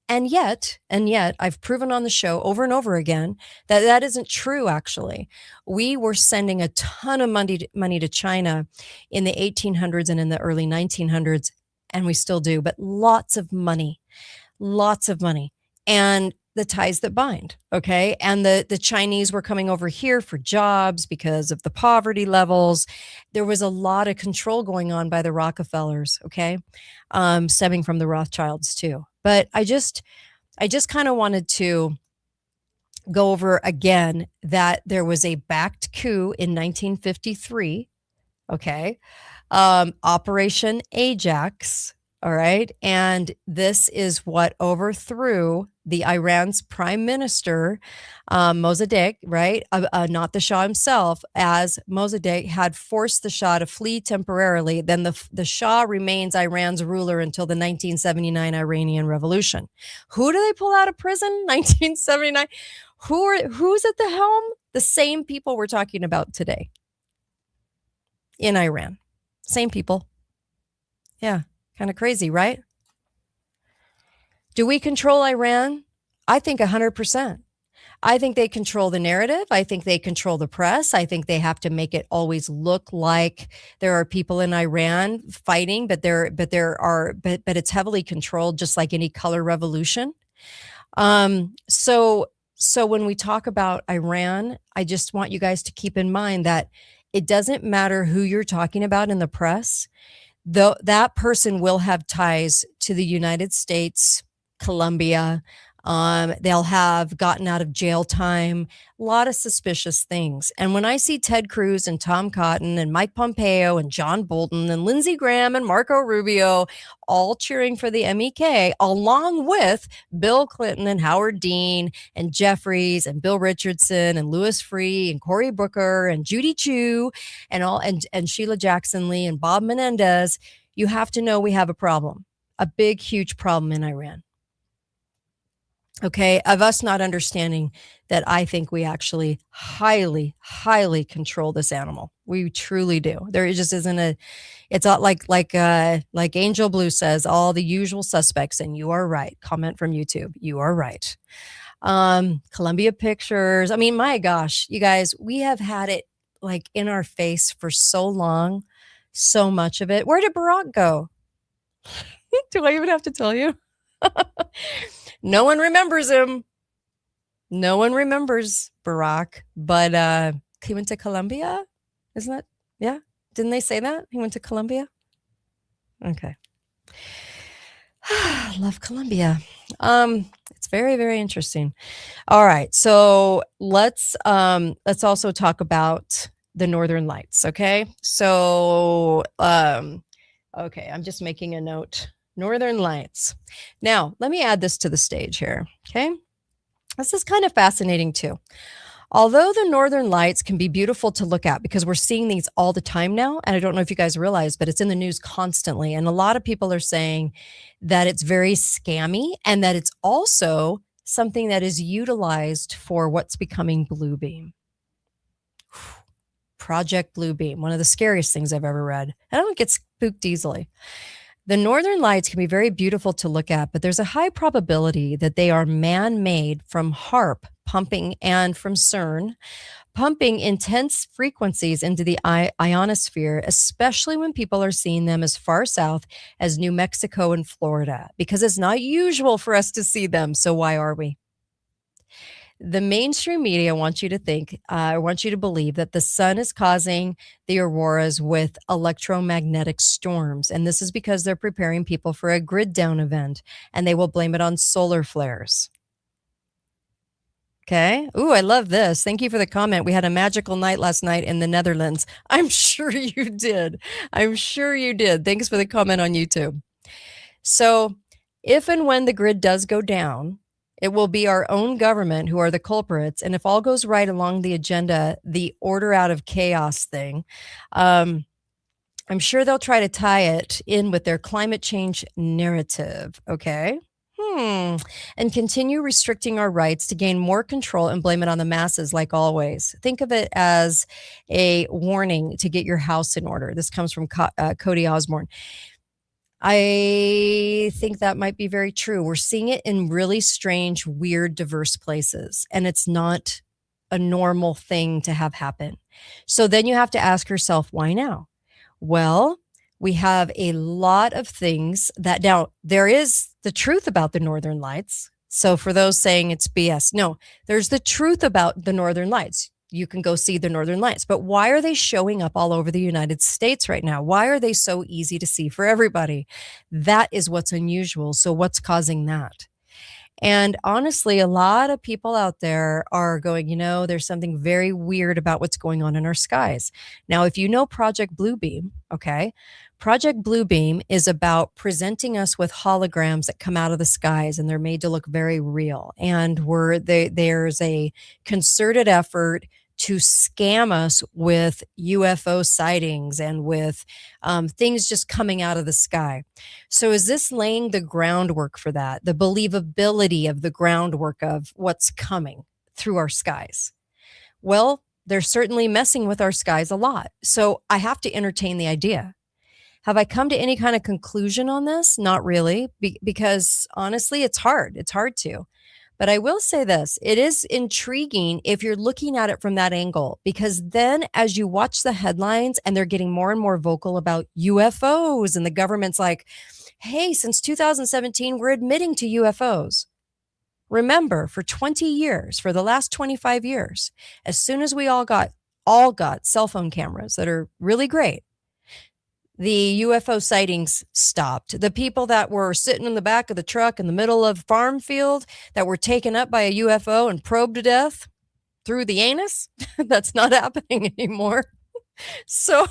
And yet, I've proven on the show over and over again that that isn't true, actually. We were sending a ton of money to China in the 1800s and in the early 1900s, and we still do, but lots of money. And the ties that bind, okay? And the Chinese were coming over here for jobs because of the poverty levels. There was a lot of control going on by the Rockefellers, okay? Stemming from the Rothschilds too. But I just kind of wanted to go over again that there was a backed coup in 1953. Okay. Operation Ajax. All right. And this is what overthrew the Iran's prime minister, Mossadegh, right? Not the Shah himself, as Mossadegh had forced the Shah to flee temporarily. Then the Shah remains Iran's ruler until the 1979 Iranian Revolution. Who do they pull out of prison? 1979. Who's at the helm? The same people we're talking about today in Iran. Same people. Yeah. Kind of crazy, right? Do we control Iran? I think 100%. I think they control the narrative. I think they control the press. I think they have to make it always look like there are people in Iran fighting, but it's heavily controlled, just like any color revolution. So when we talk about Iran, I just want you guys to keep in mind that it doesn't matter who you're talking about in the press. Though that person will have ties to the United States, Colombia. They'll have gotten out of jail time, a lot of suspicious things. And when I see Ted Cruz and Tom Cotton and Mike Pompeo and John Bolton and Lindsey Graham and Marco Rubio all cheering for the MEK, along with Bill Clinton and Howard Dean and Jeffries and Bill Richardson and Louis Freeh and Cory Booker and Judy Chu and Sheila Jackson Lee and Bob Menendez, you have to know we have a problem, a big, huge problem in Iran. Okay, of us not understanding that I think we actually highly, highly control this animal. We truly do. There just isn't it's not like Angel Blue says, all the usual suspects, and you are right. Comment from YouTube. You are right. Columbia Pictures. I mean, my gosh, you guys, we have had it like in our face for so long, so much of it. Where did Barack go? Do I even have to tell you? No one remembers him. No one remembers Barack, but he went to Colombia. Isn't that? Yeah. Didn't they say that? He went to Colombia. Okay. Love Colombia. It's very, very interesting. All right. So let's also talk about the Northern Lights. Okay. So, okay. I'm just making a note. Northern Lights. Now, let me add this to the stage here, okay? This is kind of fascinating too. Although the Northern Lights can be beautiful to look at because we're seeing these all the time now, and I don't know if you guys realize, but it's in the news constantly, and a lot of people are saying that it's very scammy and that it's also something that is utilized for what's becoming Blue Beam. Project Blue Beam, one of the scariest things I've ever read. I don't get spooked easily. The Northern Lights can be very beautiful to look at, but there's a high probability that they are man-made from HAARP pumping and from CERN, pumping intense frequencies into the ionosphere, especially when people are seeing them as far south as New Mexico and Florida, because it's not usual for us to see them. So why are we? The mainstream media wants you to think, wants you to believe that the sun is causing the auroras with electromagnetic storms. And this is because they're preparing people for a grid down event, and they will blame it on solar flares. Okay. Ooh, I love this. Thank you for the comment. We had a magical night last night in the Netherlands. I'm sure you did. I'm sure you did. Thanks for the comment on YouTube. So if and when the grid does go down, it will be our own government who are the culprits. And if all goes right along the agenda, the order out of chaos thing, I'm sure they'll try to tie it in with their climate change narrative. Okay. And continue restricting our rights to gain more control and blame it on the masses like always. Think of it as a warning to get your house in order. This comes from Cody Osborne. I think that might be very true. We're seeing it in really strange, weird, diverse places, and it's not a normal thing to have happen. So then you have to ask yourself, why now? Well, we have a lot of things that now there is the truth about the Northern Lights. So for those saying it's BS, no, there's the truth about the Northern Lights. You can go see the Northern Lights, but why are they showing up all over the United States right now? Why are they so easy to see for everybody? That is what's unusual. So what's causing that? And honestly, a lot of people out there are going, there's something very weird about what's going on in our skies. Now, if you know Project Bluebeam, okay, Project Bluebeam is about presenting us with holograms that come out of the skies, and they're made to look very real. And there's a concerted effort to scam us with UFO sightings and with things just coming out of the sky. So is this laying the groundwork for that, the believability of the groundwork of what's coming through our skies? Well, they're certainly messing with our skies a lot. So I have to entertain the idea. Have I come to any kind of conclusion on this? Not really, because honestly, it's hard. It's hard to. But I will say this, it is intriguing if you're looking at it from that angle, because then as you watch the headlines and they're getting more and more vocal about UFOs, and the government's like, hey, since 2017, we're admitting to UFOs. Remember, for 20 years, for the last 25 years, as soon as we all got cell phone cameras that are really great, the UFO sightings stopped. The people that were sitting in the back of the truck in the middle of farm field that were taken up by a UFO and probed to death through the anus, that's not happening anymore. So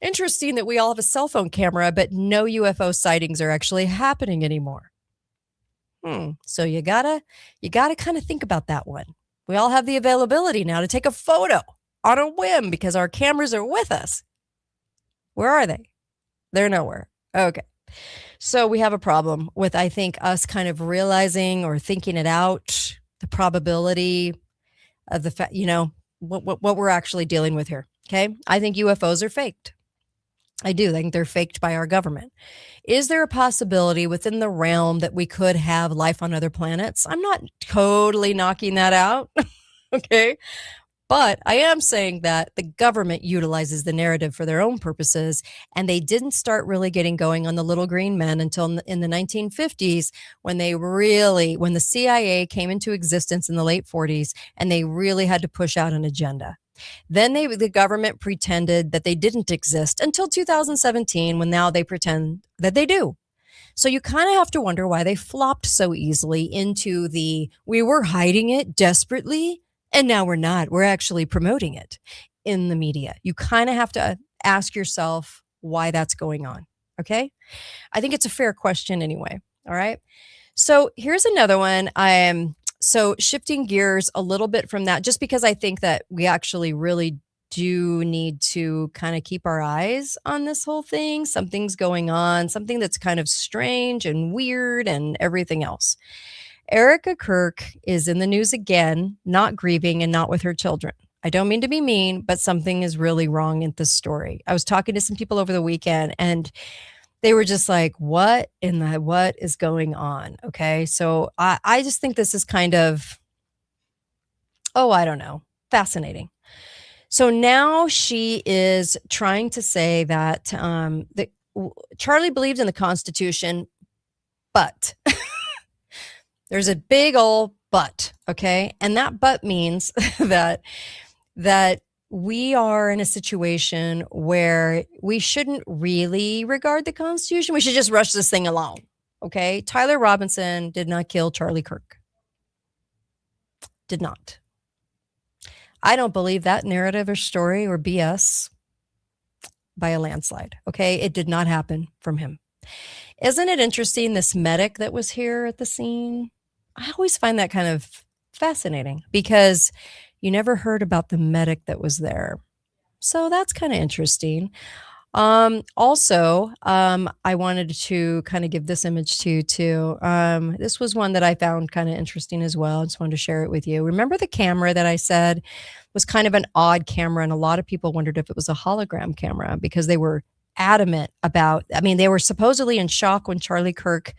interesting that we all have a cell phone camera, but no UFO sightings are actually happening anymore. So you gotta kind of think about that one. We all have the availability now to take a photo on a whim because our cameras are with us. Where are they? They're nowhere. Okay. So we have a problem with, I think, us kind of realizing or thinking it out, the probability of the fact, what we're actually dealing with here. Okay. I think UFOs are faked. I do. I think they're faked by our government. Is there a possibility within the realm that we could have life on other planets? I'm not totally knocking that out. Okay. But I am saying that the government utilizes the narrative for their own purposes, and they didn't start really getting going on the little green men until in the 1950s, when the CIA came into existence in the late 40s, and they really had to push out an agenda. Then the government pretended that they didn't exist until 2017, when now they pretend that they do. So you kind of have to wonder why they flopped so easily into we were hiding it desperately, and now we're not. We're actually promoting it in the media. You kind of have to ask yourself why that's going on. Okay. I think it's a fair question anyway. All right. So here's another one. So shifting gears a little bit from that, just because I think that we actually really do need to kind of keep our eyes on this whole thing. Something's going on, something that's kind of strange and weird and everything else. Erica Kirk is in the news again, not grieving and not with her children. I don't mean to be mean, but something is really wrong in this story. I was talking to some people over the weekend, and they were just like, what is going on? Okay. So I just think this is kind of, I don't know, fascinating. So now she is trying to say that Charlie believed in the Constitution, but there's a big old but, okay? And that but means that we are in a situation where we shouldn't really regard the Constitution. We should just rush this thing along, okay? Tyler Robinson did not kill Charlie Kirk. Did not. I don't believe that narrative or story or BS by a landslide, okay? It did not happen from him. Isn't it interesting, this medic that was here at the scene? I always find that kind of fascinating because you never heard about the medic that was there. So that's kind of interesting. Also, I wanted to kind of give this image to you too. This was one that I found kind of interesting as well. I just wanted to share it with you. Remember the camera that I said was kind of an odd camera, and a lot of people wondered if it was a hologram camera because they were adamant about, they were supposedly in shock when Charlie Kirk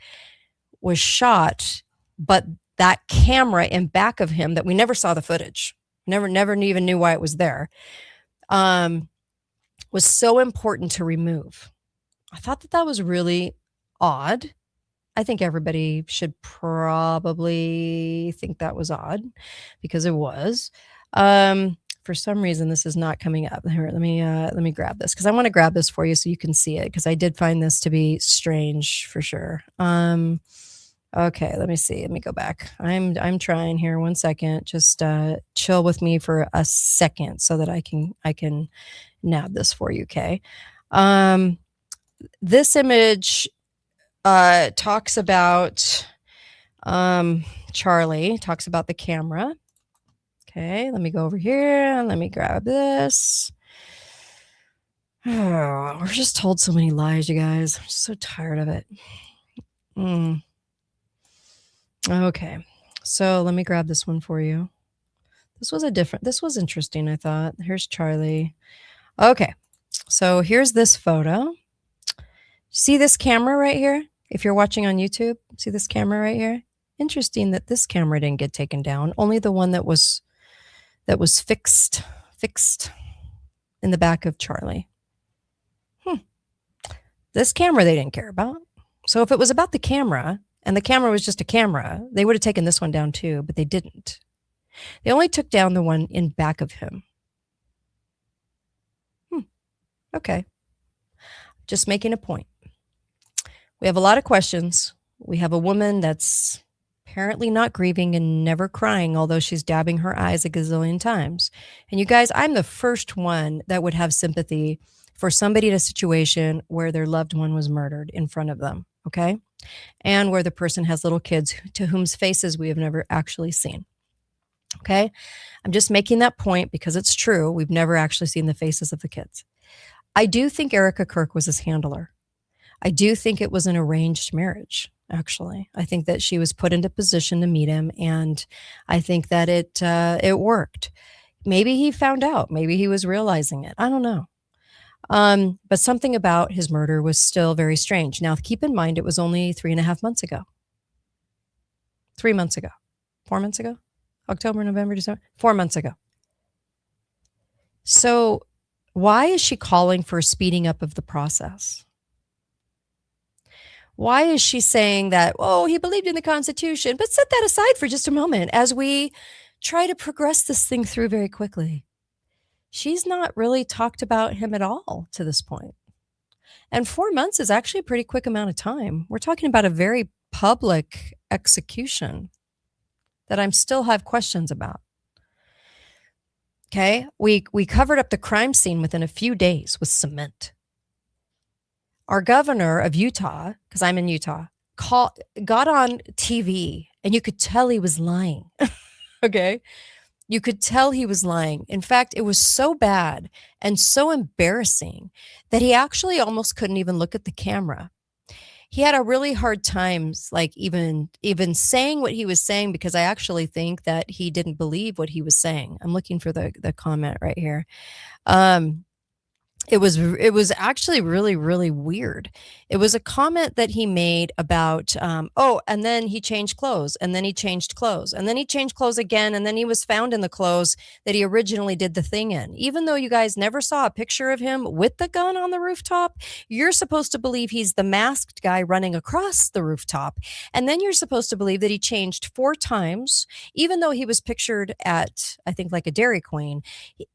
was shot, but that camera in back of him that we never saw the footage, never even knew why it was there, was so important to remove. I thought that was really odd. I think everybody should probably think that was odd because it was. For some reason, this is not coming up. Here, let me grab this because I want to grab this for you so you can see it because I did find this to be strange for sure. Okay, let me see. Let me go back. I'm trying here. 1 second. Just chill with me for a second so that I can nab this for you. Okay. This image talks about Charlie. Talks about the camera. Okay, let me go over here. Let me grab this. Oh, we're just told so many lies, you guys. I'm just so tired of it. Okay, so let me grab this one for you. This was interesting, I thought. Here's Charlie. Okay, so here's this photo. See this camera right here? If you're watching on YouTube, see this camera right here? Interesting that this camera didn't get taken down. Only the one that was fixed in the back of Charlie. This camera they didn't care about. So if it was about the camera, and the camera was just a camera, they would have taken this one down too, but they didn't. They only took down the one in back of him. Okay. Just making a point. We have a lot of questions. We have a woman that's apparently not grieving and never crying, although she's dabbing her eyes a gazillion times. And you guys, I'm the first one that would have sympathy for somebody in a situation where their loved one was murdered in front of them, okay? And where the person has little kids to whose faces we have never actually seen, okay? I'm just making that point because it's true. We've never actually seen the faces of the kids. I do think Erica Kirk was his handler. I do think it was an arranged marriage, actually. I think that she was put into position to meet him, and I think that it worked. Maybe he found out. Maybe he was realizing it. I don't know. But something about his murder was still very strange. Now, keep in mind, it was only 3.5 months ago. 3 months ago. 4 months ago? October, November, December? 4 months ago. So why is she calling for a speeding up of the process? Why is she saying that, oh, he believed in the Constitution? But set that aside for just a moment as we try to progress this thing through very quickly. She's not really talked about him at all to this point. And 4 months is actually a pretty quick amount of time. We're talking about a very public execution that I still have questions about. Okay, we covered up the crime scene within a few days with cement. Our governor of Utah, because I'm in Utah, got on TV and you could tell he was lying. Okay. You could tell he was lying. In fact, it was so bad and so embarrassing that he actually almost couldn't even look at the camera. He had a really hard time, like even saying what he was saying, because I actually think that he didn't believe what he was saying. I'm looking for the comment right here. It was actually really, really weird. It was a comment that he made about, and then he changed clothes, and then he changed clothes, and then he changed clothes again, and then he was found in the clothes that he originally did the thing in. Even though you guys never saw a picture of him with the gun on the rooftop, you're supposed to believe he's the masked guy running across the rooftop. And then you're supposed to believe that he changed 4 times, even though he was pictured at, I think, like a Dairy Queen.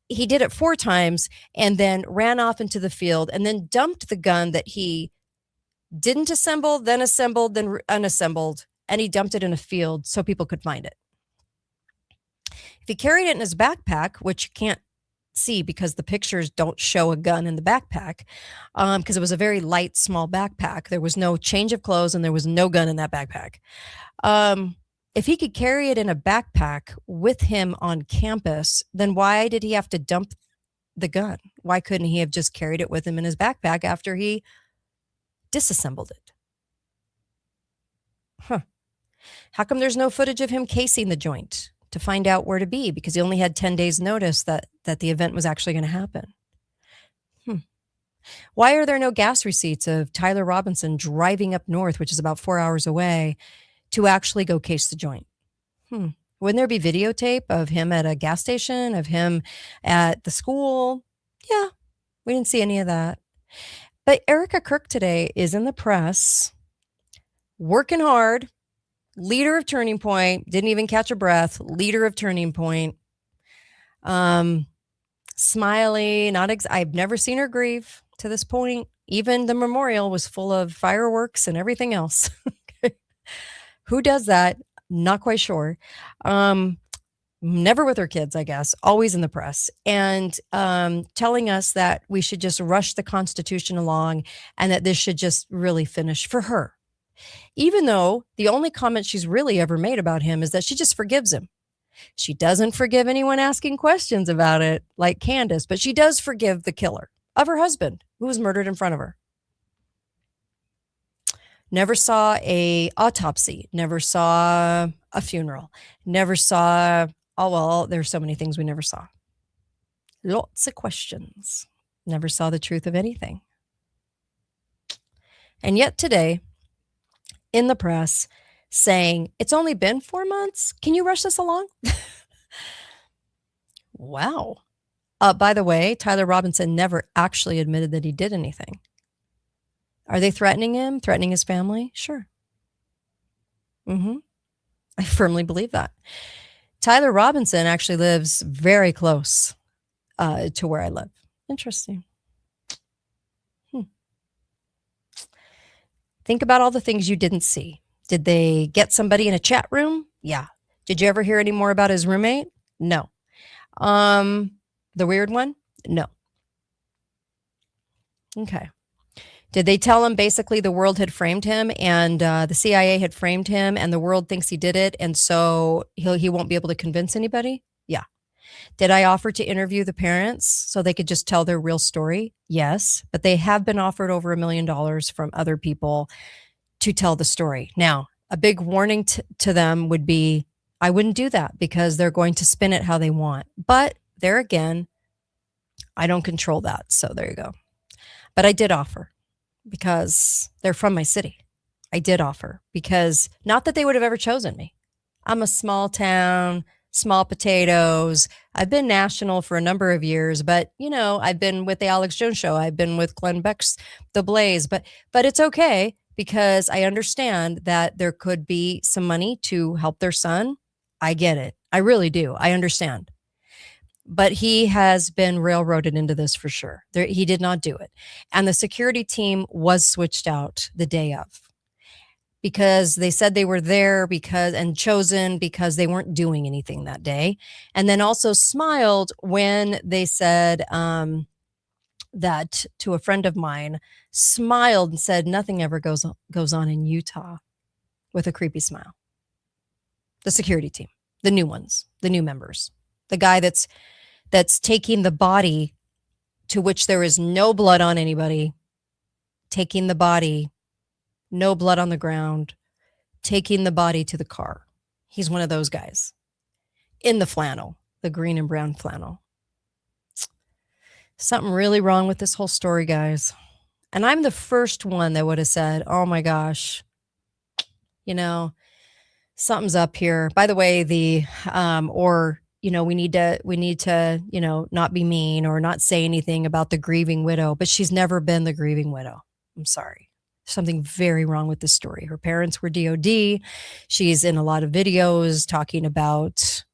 He did it 4 times and then ran off into the field and then dumped the gun that he didn't assemble, then unassembled, and he dumped it in a field so people could find it. If he carried it in his backpack, which you can't see because the pictures don't show a gun in the backpack, because it was a very light, small backpack. There was no change of clothes and there was no gun in that backpack. If he could carry it in a backpack with him on campus, then why did he have to dump the gun? Why couldn't he have just carried it with him in his backpack after he disassembled it? How come there's no footage of him casing the joint to find out where to be? Because he only had 10 days notice that the event was actually going to happen. Why are there no gas receipts of Tyler Robinson driving up north, which is about 4 hours away, to actually go case the joint? Wouldn't there be videotape of him at a gas station, of him at the school? Yeah, we didn't see any of that. But Erica Kirk today is in the press, working hard, leader of Turning Point, didn't even catch a breath, leader of Turning Point, smiley, I've never seen her grieve to this point. Even the memorial was full of fireworks and everything else. Who does that? Not quite sure. Never with her kids, I guess, always in the press, and telling us that we should just rush the Constitution along and that this should just really finish for her. Even though the only comment she's really ever made about him is that she just forgives him. She doesn't forgive anyone asking questions about it, like Candace, but she does forgive the killer of her husband who was murdered in front of her. Never saw a autopsy, never saw a funeral, never saw, oh, well, there's so many things we never saw. Lots of questions. Never saw the truth of anything. And yet today, in the press, saying, it's only been 4 months. Can you rush this along? Wow. By the way, Tyler Robinson never actually admitted that he did anything. Are they threatening him, threatening his family? Sure. I firmly believe that. Tyler Robinson actually lives very close to where I live. Interesting. Think about all the things you didn't see. Did they get somebody in a chat room? Yeah. Did you ever hear any more about his roommate? No. The weird one? No. Okay. Did they tell him basically the world had framed him and the CIA had framed him and the world thinks he did it and so he won't be able to convince anybody? Yeah. Did I offer to interview the parents so they could just tell their real story? Yes. But they have been offered over $1 million from other people to tell the story. Now, a big warning to them would be, I wouldn't do that because they're going to spin it how they want. But there again, I don't control that. So there you go. But I did offer because they're from my city. I did offer because not that they would have ever chosen me. I'm a small town, small potatoes. I've been national for a number of years, but you know, I've been with the Alex Jones Show. I've been with Glenn Beck's The Blaze, but it's okay because I understand that there could be some money to help their son. I get it. I really do. I understand. But he has been railroaded into this for sure. He did not do it. And the security team was switched out the day of because they said they were there and chosen because they weren't doing anything that day. And then also smiled when they said that to a friend of mine, smiled and said, nothing ever goes on in Utah, with a creepy smile. The security team, the new ones, the new members, the guy that's taking the body to which there is no blood on anybody, taking the body, no blood on the ground, taking the body to the car. He's one of those guys in the flannel, the green and brown flannel. Something really wrong with this whole story, guys. And I'm the first one that would have said, oh my gosh, you know, something's up here. By the way, we need to, not be mean or not say anything about the grieving widow, but she's never been the grieving widow. I'm sorry. Something very wrong with this story. Her parents were DOD. She's in a lot of videos talking about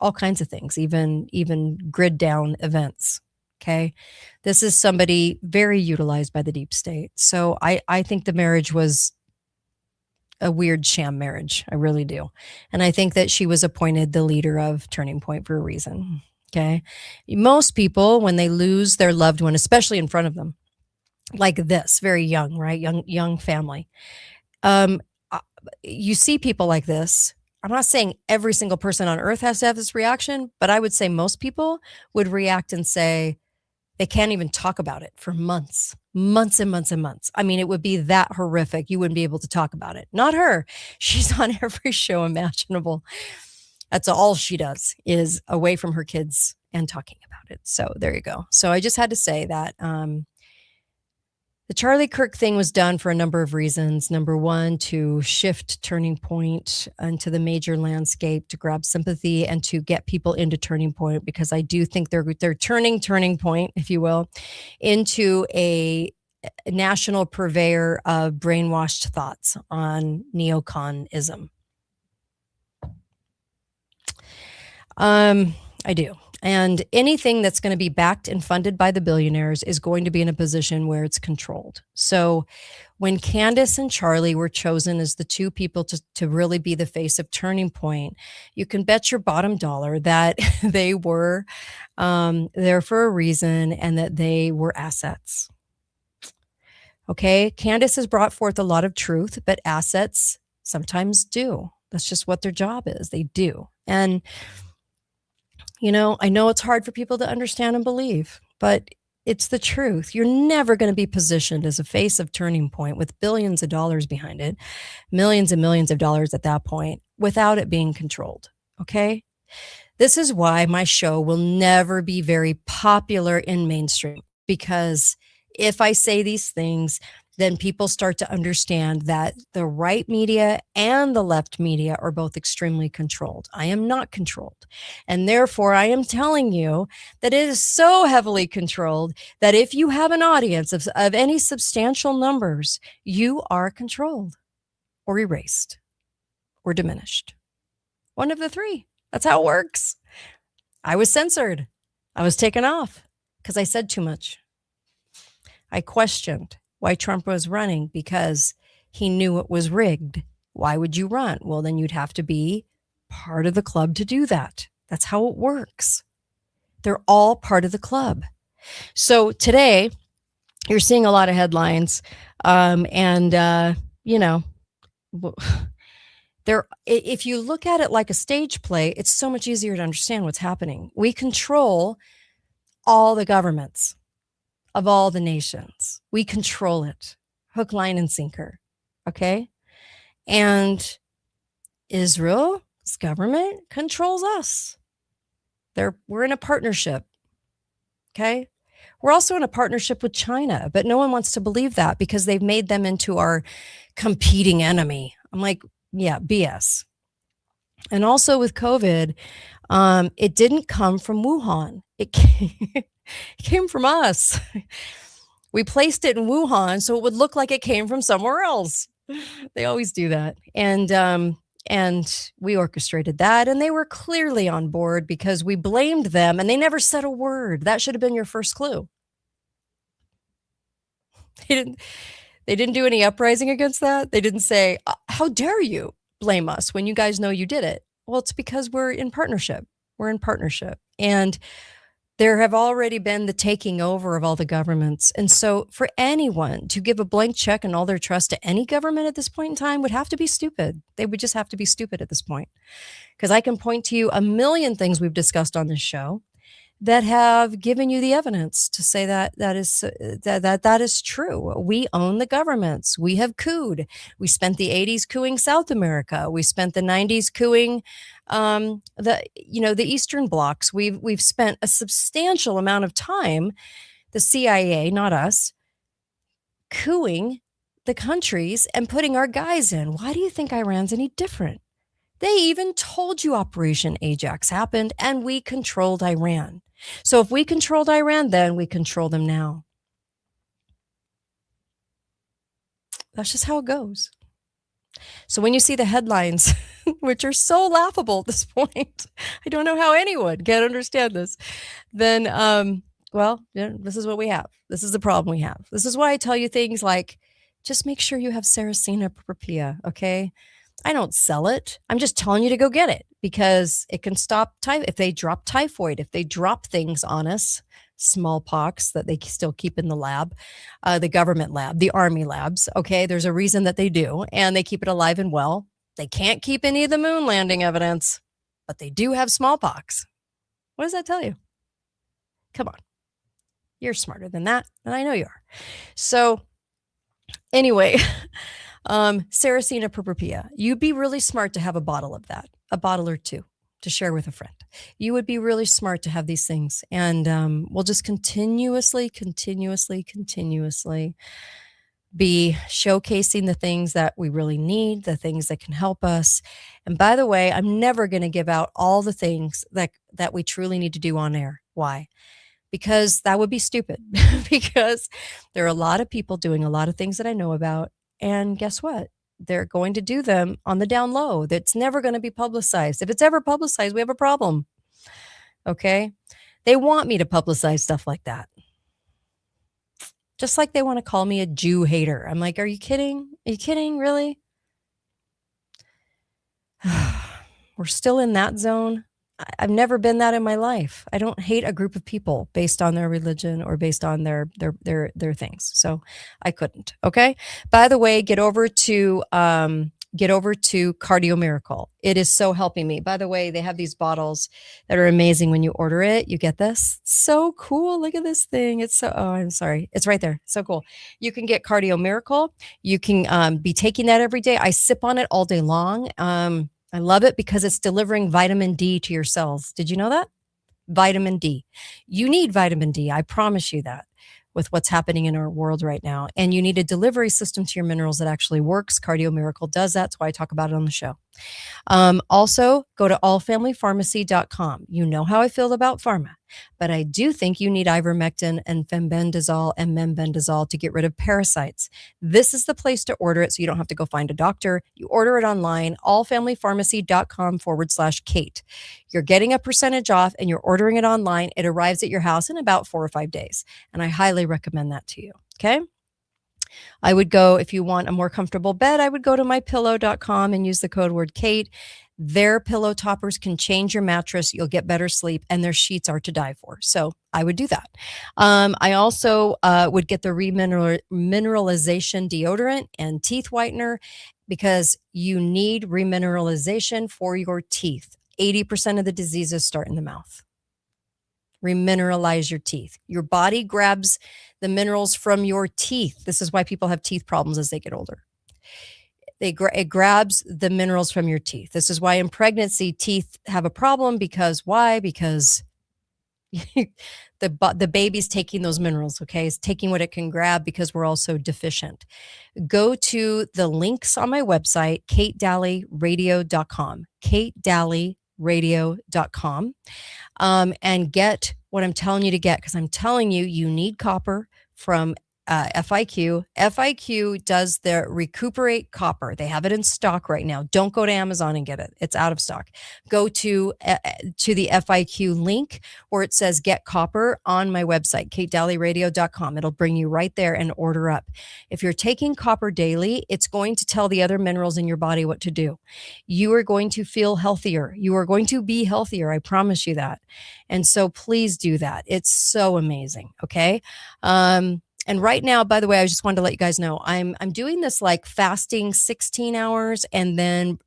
all kinds of things, even grid down events. Okay. This is somebody very utilized by the deep state. So I think the marriage was a weird sham marriage. I really do. And I think that she was appointed the leader of Turning Point for a reason. Okay. Most people, when they lose their loved one, especially in front of them, like this, very young, right? Young family. You see people like this. I'm not saying every single person on earth has to have this reaction, but I would say most people would react and say, they can't even talk about it for months and months and months. I mean, it would be that horrific. You wouldn't be able to talk about it. Not her. She's on every show imaginable. That's all she does, is away from her kids and talking about it. So there you go. So I just had to say that the Charlie Kirk thing was done for a number of reasons. Number one, to shift Turning Point into the major landscape, to grab sympathy and to get people into Turning Point, because I do think they're turning Turning Point, if you will, into a national purveyor of brainwashed thoughts on neoconism. I do. And anything that's going to be backed and funded by the billionaires is going to be in a position where it's controlled. So when Candace and Charlie were chosen as the two people to really be the face of Turning Point, you can bet your bottom dollar that they were there for a reason and that they were assets. Okay, Candace has brought forth a lot of truth, but assets sometimes do. That's just what their job is. They do. And I know it's hard for people to understand and believe, but it's the truth. You're never going to be positioned as a face of Turning Point with billions of dollars behind it, millions and millions of dollars at that point, without it being controlled. Okay? This is why my show will never be very popular in mainstream, because if I say these things, then people start to understand that the right media and the left media are both extremely controlled. I am not controlled. And therefore, I am telling you that it is so heavily controlled that if you have an audience of any substantial numbers, you are controlled or erased or diminished. One of the three. That's how it works. I was censored. I was taken off because I said too much. I questioned why Trump was running because he knew it was rigged. Why would you run? Well, then you'd have to be part of the club to do that. That's how it works. They're all part of the club. So today, you're seeing a lot of headlines, if you look at it like a stage play, it's so much easier to understand what's happening. We control all the governments of all the nations. We control it, hook, line, and sinker. Okay. And Israel's government controls us. We're in a partnership. Okay. We're also in a partnership with China, but no one wants to believe that because they've made them into our competing enemy. I'm like, yeah, BS. And also with COVID, it didn't come from Wuhan. It came from us. We placed it in Wuhan so it would look like it came from somewhere else. They always do that. And we orchestrated that, and they were clearly on board because we blamed them and they never said a word. That should have been your first clue. They didn't do any uprising against that. They didn't say, how dare you blame us when you guys know you did it? Well, it's because we're in partnership. We're in partnership. And there have already been the taking over of all the governments. And so for anyone to give a blank check and all their trust to any government at this point in time would have to be stupid. They would just have to be stupid at this point. Because I can point to you a million things we've discussed on this show that have given you the evidence to say that is true. We own the governments. We have cooed. We spent the 80s cooing South America. We spent the 90s cooing the Eastern blocs. We've spent a substantial amount of time, the CIA, not us, cooing the countries and putting our guys in. Why do you think Iran's any different? They even told you Operation Ajax happened and we controlled Iran. So if we controlled Iran, then we control them now. That's just how it goes. So when you see the headlines, which are so laughable at this point, I don't know how anyone can understand this, then, this is what we have. This is the problem we have. This is why I tell you things like, just make sure you have Saracenia purpurea, okay? I don't sell it. I'm just telling you to go get it because it can stop if they drop typhoid, if they drop things on us, smallpox that they still keep in the lab, the government lab, the army labs. Okay. There's a reason that they do, and they keep it alive and well. They can't keep any of the moon landing evidence, but they do have smallpox. What does that tell you? Come on. You're smarter than that. And I know you are. So anyway, Saracenia purpurea. You'd be really smart to have a bottle of that, a bottle or two to share with a friend. You would be really smart to have these things. And we'll just continuously be showcasing the things that we really need, the things that can help us. And by the way, I'm never going to give out all the things that we truly need to do on air. Why? Because that would be stupid. Because there are a lot of people doing a lot of things that I know about. And guess what? They're going to do them on the down low. That's never going to be publicized. If it's ever publicized, we have a problem. Okay. They want me to publicize stuff like that. Just like they want to call me a Jew hater. I'm like, are you kidding? Are you kidding? Really? We're still in that zone. I've never been that in my life. I don't hate a group of people based on their religion or based on their things. So I couldn't. Okay. By the way, get over to Cardio Miracle. It is so helping me. By the way, they have these bottles that are amazing when you order it. You get this. So cool. Look at this thing. It's so, oh, I'm sorry. It's right there. So cool. You can get Cardio Miracle. You can be taking that every day. I sip on it all day long. I love it because it's delivering vitamin D to your cells. Did you know that? Vitamin D. You need vitamin D. I promise you that with what's happening in our world right now. And you need a delivery system to your minerals that actually works. Cardio Miracle does that. That's why I talk about it on the show. Also, go to allfamilypharmacy.com. You know how I feel about pharma, but I do think you need ivermectin and fenbendazole and membendazole to get rid of parasites. This is the place to order it so you don't have to go find a doctor. You order it online, allfamilypharmacy.com/Kate. You're getting a percentage off and you're ordering it online. It arrives at your house in about 4 or 5 days. And I highly recommend that to you. Okay. I would go, if you want a more comfortable bed, I would go to mypillow.com and use the code word Kate. Their pillow toppers can change your mattress. You'll get better sleep, and their sheets are to die for. So I would do that. I also would get the remineralization deodorant and teeth whitener because you need remineralization for your teeth. 80% of the diseases start in the mouth. Remineralize your teeth. Your body grabs the minerals from your teeth. This is why people have teeth problems as they get older. It grabs the minerals from your teeth. This is why in pregnancy teeth have a problem because why? Because the baby's taking those minerals, okay? It's taking what it can grab because we're also deficient. Go to the links on my website, katedalleyradio.com, katedalleyradio.com, and get what I'm telling you to get, because I'm telling you, you need copper from FIQ. FIQ does the Recuperate Copper. They have it in stock right now. Don't go to Amazon and get it. It's out of stock. Go to the FIQ link where it says Get Copper on my website, katedalleyradio.com. It'll bring you right there and order up. If you're taking copper daily, it's going to tell the other minerals in your body what to do. You are going to feel healthier. You are going to be healthier. I promise you that. And so please do that. It's so amazing. Okay. And right now, by the way, I just wanted to let you guys know, I'm doing this like fasting 16 hours and then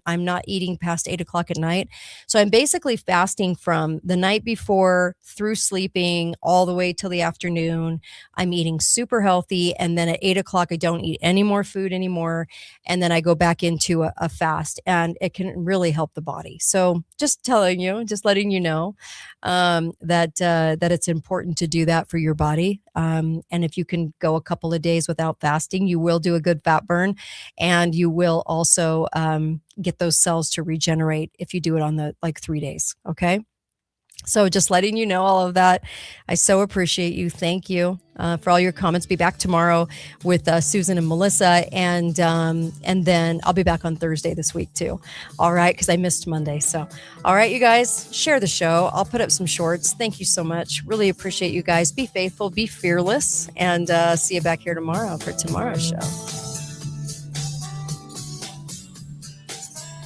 I'm not eating past 8 o'clock at night. So I'm basically fasting from the night before through sleeping all the way till the afternoon. I'm eating super healthy. And then at 8 o'clock, I don't eat any more food anymore. And then I go back into a fast, and it can really help the body. So just letting you know that it's important to do that for your body. And if you can go a couple of days without fasting, you will do a good fat burn, and you will also get those cells to regenerate if you do it on the 3 days. Okay. So just letting you know all of that. I so appreciate you. Thank you for all your comments. Be back tomorrow with Susan and Melissa. And then I'll be back on Thursday this week too. All right. Because I missed Monday. So, all right, you guys, share the show. I'll put up some shorts. Thank you so much. Really appreciate you guys. Be faithful, be fearless, and see you back here tomorrow for tomorrow's show.